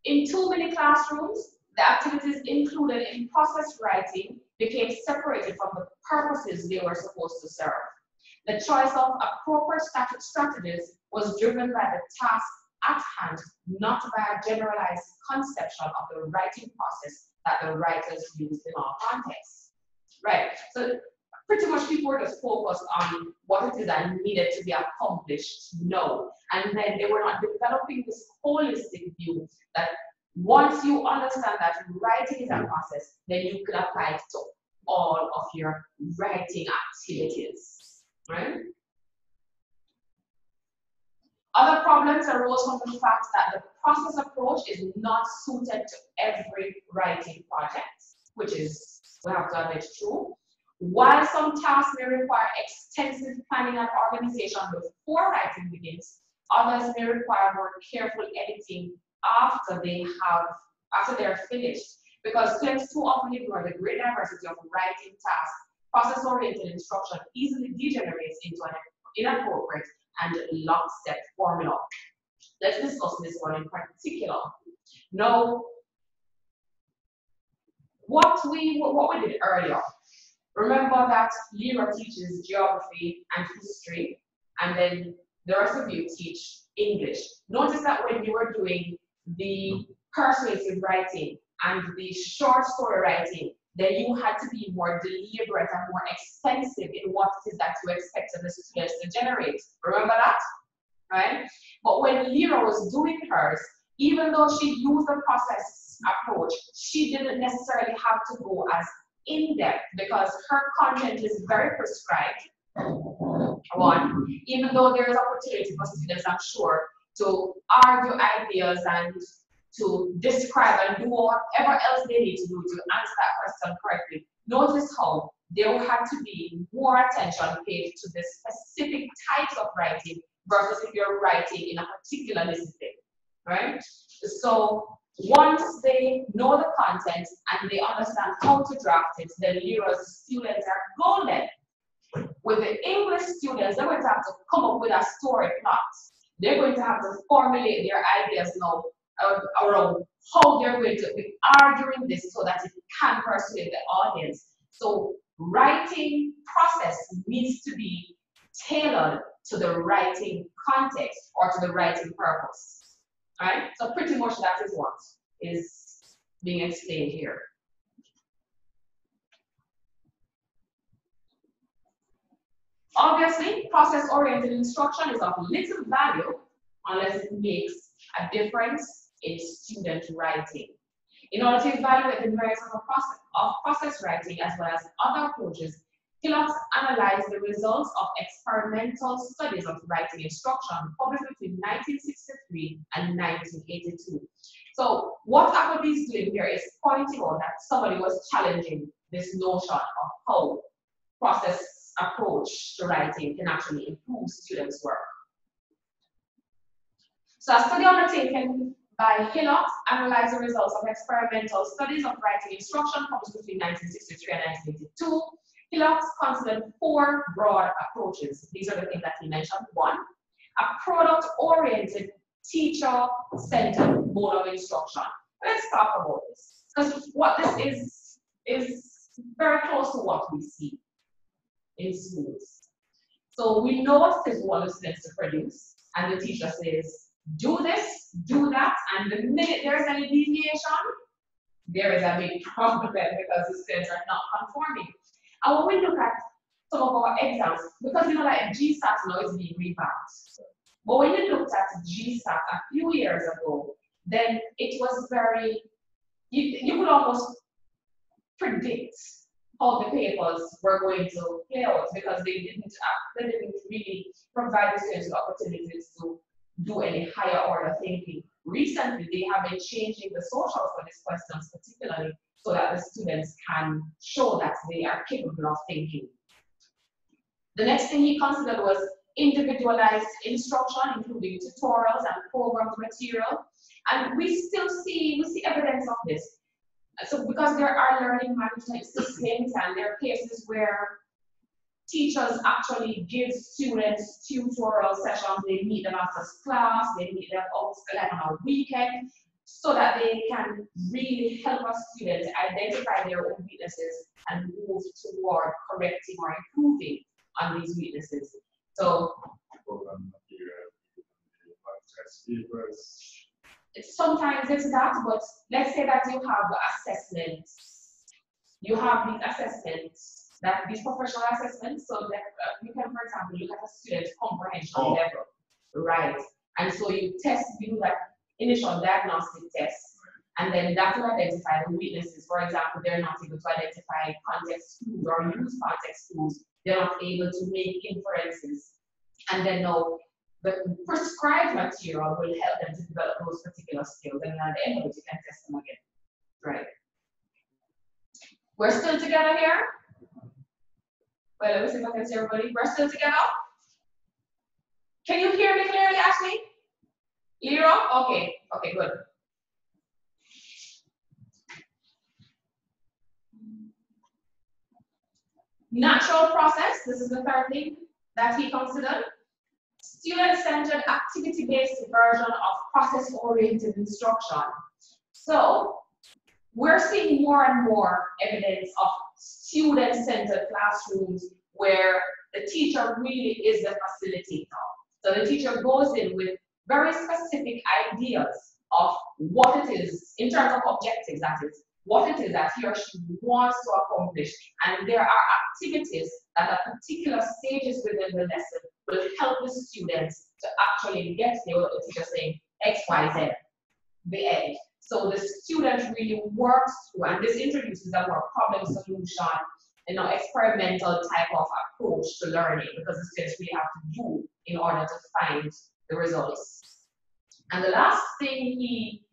In too many classrooms, the activities included in process writing became separated from the purposes they were supposed to serve. The choice of appropriate strategies was driven by the task at hand, not by a generalized conception of the writing process that the writers used in all contexts. Right, so pretty much people were just focused on what it is that needed to be accomplished, no. And then they were not developing this holistic view that once you understand that writing is a process, then you could apply it to all of your writing activities, right? Other problems arose from the fact that the process approach is not suited to every writing project, which is, we have to admit, true. While some tasks may require extensive planning and organization before writing begins, others may require more careful editing after they're finished. Because students too often ignore the great diversity of writing tasks, process-oriented instruction easily degenerates into an inappropriate and lockstep formula. Let's discuss this one in particular. Now, what we did earlier, remember that Lyra teaches geography and history, and then the rest of you teach English. Notice that when you were doing the persuasive writing and the short story writing, then you had to be more deliberate and more extensive in what it is that you expected the students to generate. Remember that? Right? But when Lyra was doing hers, even though she used the process approach, she didn't necessarily have to go as in-depth because her content is very prescribed. One, even though there is opportunity for students, I'm sure, to argue ideas and to describe and do whatever else they need to do to answer that question correctly. Notice how there had to be more attention paid to the specific types of writing versus if you're writing in a particular discipline, right? So once they know the content and they understand how to draft it, then Lyra's students are golden. With the English students, they're going to have to come up with a story plot. They're going to have to formulate their ideas now around how they're going to be arguing this so that it can persuade the audience. So writing process needs to be tailored to the writing context or to the writing purpose. All right? So pretty much that is what is being explained here. Obviously, process-oriented instruction is of little value unless it makes a difference in student writing. In order to evaluate the merits of process writing as well as other approaches, Hillox analyzed the results of experimental studies of writing instruction published between 1963 and 1982. So what Appleby is doing here is pointing out that somebody was challenging this notion of how process approach to writing can actually improve students' work. So a study undertaken by Hillox analyzed the results of experimental studies of writing instruction published between 1963 and 1982. Hillox considered 4 broad approaches. These are the things that he mentioned. 1, a product-oriented teacher-centered mode of instruction. Let's talk about this, because what this is very close to what we see in schools. So we know what it is we want the students to produce, and the teacher says, do this, do that, and the minute there's any deviation, there is a big problem because the students are not conforming. And when we look at some of our exams, because like GSAT now is being revamped. But when you looked at GSAT a few years ago, then it was very, you could almost predict how the papers were going to play out because they didn't really provide the students with opportunities to do any higher order thinking. Recently, they have been changing the socials for these questions, particularly so that the students can show that they are capable of thinking. The next thing he considered was individualized instruction, including tutorials and programmed material. And we still see evidence of this. So because there are learning management systems and there are cases where teachers actually give students tutorial sessions, they meet them after class, they meet them like on a weekend, so that they can really help our students identify their own weaknesses and move toward correcting or improving on these weaknesses. So sometimes it's that, but let's say that you have assessments. You have these assessments, these professional assessments, so that you can, for example, look at a student's comprehension level, right? And so you do that initial diagnostic test, and then that will identify the weaknesses. For example, they're not able to identify context clues or use context clues. They're not able to make inferences. And then now, the prescribed material will help them to develop those particular skills, and at the end of it, you can test them again, right? We're still together here? Well, let me see if I can see everybody. We're still together? Can you hear me clearly, Ashley? Lira? Okay, okay, good. Natural process, this is the third thing that he considered. Student-centered, activity-based version of process-oriented instruction. So, we're seeing more and more evidence of student-centered classrooms where the teacher really is the facilitator. So the teacher goes in with very specific ideas of what it is, in terms of objectives, that is, what it is that he or she wants to accomplish. And there are activities that at particular stages within the lesson will help the students to actually get there without the teacher saying X, Y, Z, the end. So the student really works through, and this introduces a more problem solution, experimental type of approach to learning, because the students really have to do in order to find the results. And the last thing he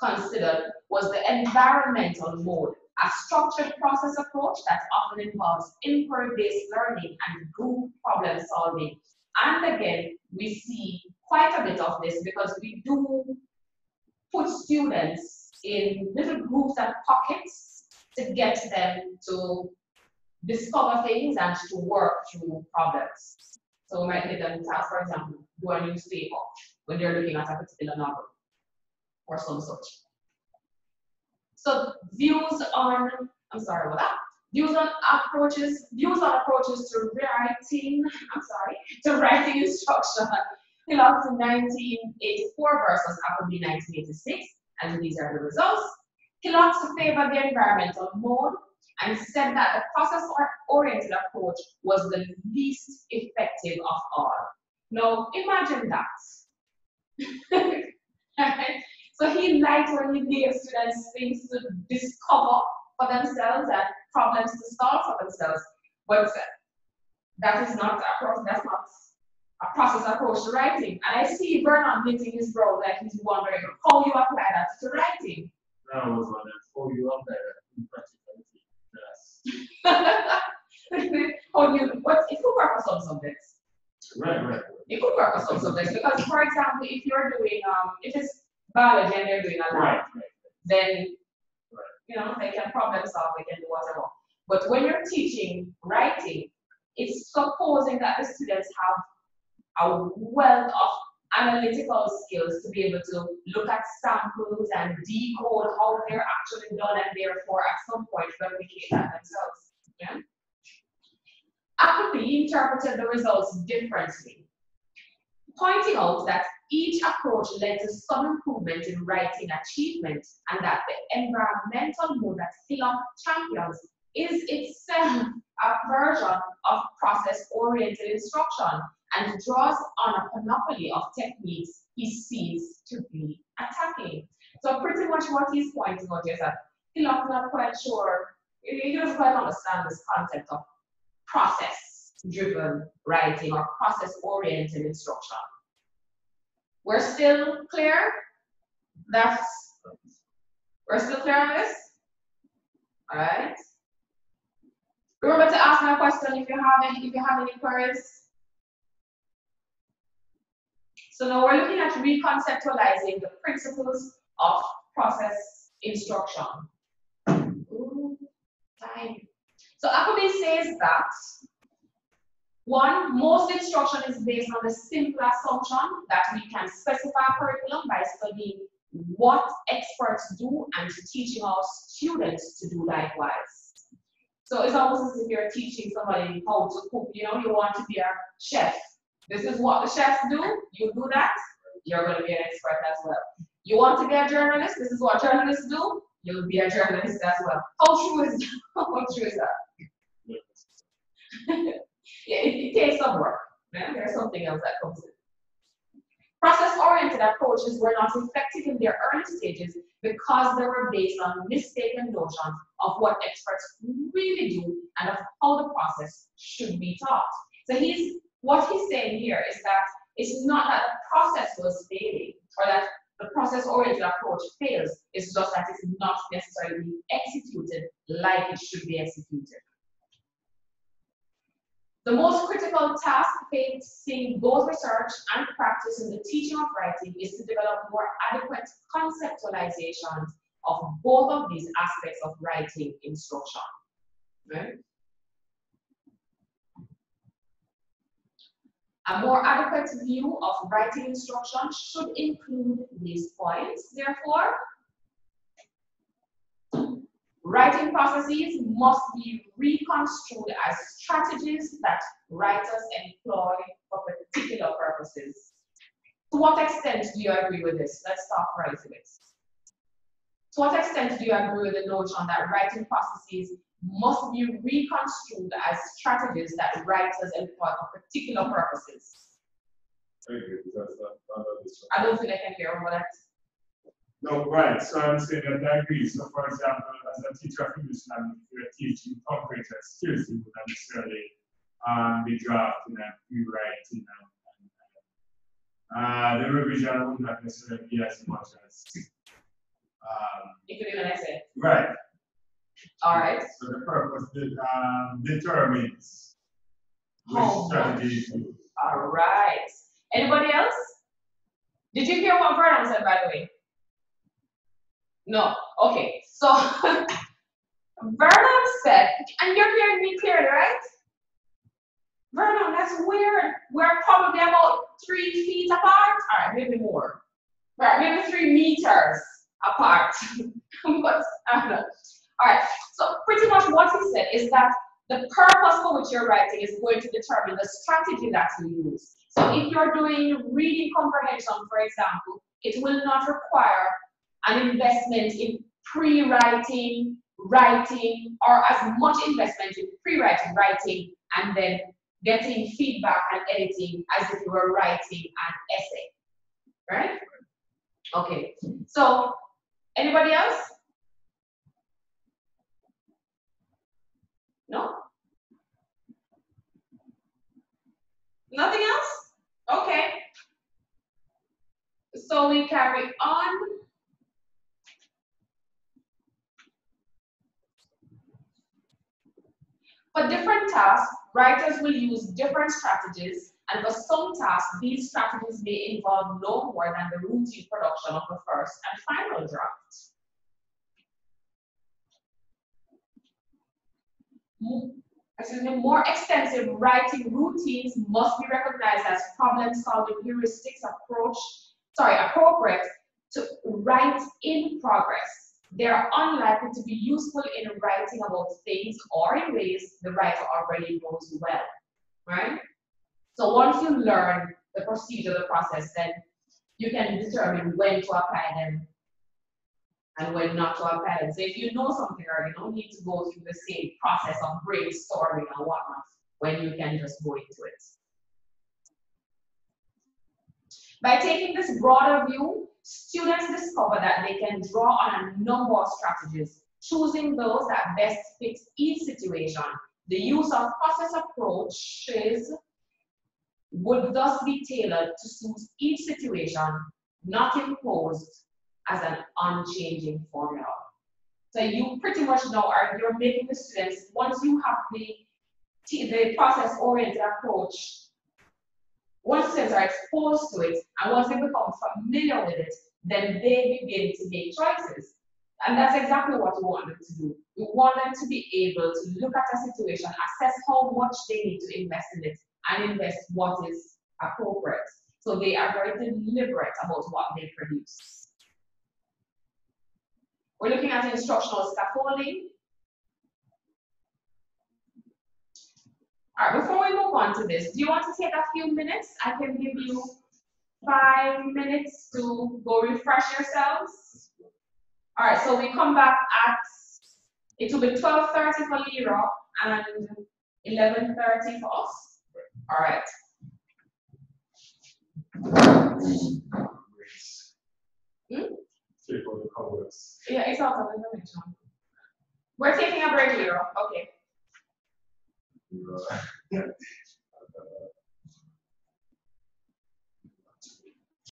considered was the environmental mode, a structured process approach that often involves inquiry-based learning and group problem solving. And again, we see quite a bit of this because we do put students in little groups and pockets to get them to discover things and to work through problems. So we might give them tasks, for example, do a newspaper when they're looking at a particular novel or some such. So views on approaches to writing instruction. Belongs to 1984 versus Appleby 1986, and these are the results. Kellogg favored the environmental mode and said that the process-oriented approach was the least effective of all. Now, imagine that. So he liked when he gave students things to discover for themselves and problems to solve for themselves, but that is not that's not a process approach to writing. And I see Vernon knitting his brow like he's wondering how you apply that to writing. I was wondering how you apply that in practicality. Yes. It could work for some subjects. Right. It could work for some subjects because, for example, if you're doing, if it's biology and they're doing a lab, then they can problem solve, they can do whatever. But when you're teaching writing, it's supposing that the students have a wealth of analytical skills to be able to look at samples and decode how they're actually done and therefore at some point replicate that themselves. Yeah? Appleby interpreted the results differently, pointing out that each approach led to some improvement in writing achievement and that the environmental mode that Philip champions is itself a version of process-oriented instruction and draws on a panoply of techniques he sees to be attacking. So pretty much what he's pointing out is that Philip's not quite sure, he doesn't quite understand this concept of process-driven writing or process-oriented instruction. We're still clear? We're still clear on this? All right. Remember to ask my question if you have any queries. So now we're looking at reconceptualizing the principles of process instruction. Ooh, time. So Appleby says that one, most instruction is based on the simple assumption that we can specify a curriculum by studying what experts do and teaching our students to do likewise. So it's almost as if you're teaching somebody how to cook. You know, you want to be a chef. This is what the chefs do. You do that, you're going to be an expert as well. You want to be a journalist. This is what journalists do. You'll be a journalist as well. How true is that? How true is that? Yeah, it takes some work. Yeah? There's something else that comes in. Process-oriented approaches were not effective in their early stages because they were based on mistaken notions of what experts really do and of how the process should be taught. So what he's saying here is that it's not that the process was failing or that the process-oriented approach fails. It's just that it's not necessarily executed like it should be executed. The most critical task facing both research and practice in the teaching of writing is to develop more adequate conceptualizations of both of these aspects of writing instruction. Right? A more adequate view of writing instruction should include these points. Therefore, writing processes must be reconstrued as strategies that writers employ for particular purposes. To what extent do you agree with this? Let's start right with this. To what extent do you agree with the notion that writing processes must be reconstrued as strategies that writers employ for particular purposes? I don't think I can hear over that. No, right. So I'm saying that I agree. So, for example, as a teacher of English language, if you're teaching concrete skills, you wouldn't necessarily be drafting and rewriting. The revision would not necessarily be as much as. It could be an essay. Right. All right. So the purpose determines which strategy is used. All right. Anybody else? Did you hear what Vernon said, by the way? No. Okay. So Vernon said, and you're hearing me clearly, right? Vernon, that's weird. We're probably about 3 feet apart. All right, maybe more. Right, maybe 3 meters apart. But I don't know. All right. So pretty much what he said is that the purpose for which you're writing is going to determine the strategy that you use. So if you're doing reading comprehension, for example, it will not require an investment in pre-writing, writing, or as much investment in pre-writing, writing, and then getting feedback and editing as if you were writing an essay, right? Okay, so anybody else? No? Nothing else? Okay. So we carry on. For different tasks, writers will use different strategies, and for some tasks, these strategies may involve no more than the routine production of the first and final draft. more extensive writing routines must be recognized as problem-solving heuristics appropriate to write in progress. They are unlikely to be useful in writing about things or in ways the writer already knows well, right? So once you learn the procedure, the process, then you can determine when to apply them and when not to apply them. So if you know something or you don't need to go through the same process of brainstorming and whatnot, when you can just go into it. By taking this broader view, students discover that they can draw on a number of strategies, choosing those that best fit each situation. The use of process approaches would thus be tailored to suit each situation, not imposed as an unchanging formula. So you pretty much know, or you're making the students, once you have the process-oriented approach, once students are exposed to it, and once they become familiar with it, then they begin to make choices. And that's exactly what we want them to do. We want them to be able to look at a situation, assess how much they need to invest in it, and invest what is appropriate. So they are very deliberate about what they produce. We're looking at instructional scaffolding. All right, before we move on to this, do you want to take a few minutes? I can give you 5 minutes to go refresh yourselves. All right, so we come back at, it will be 12:30 for Lira and 11:30 for us. All right. Yeah, it's out of information. We're taking a break, Lira. Okay.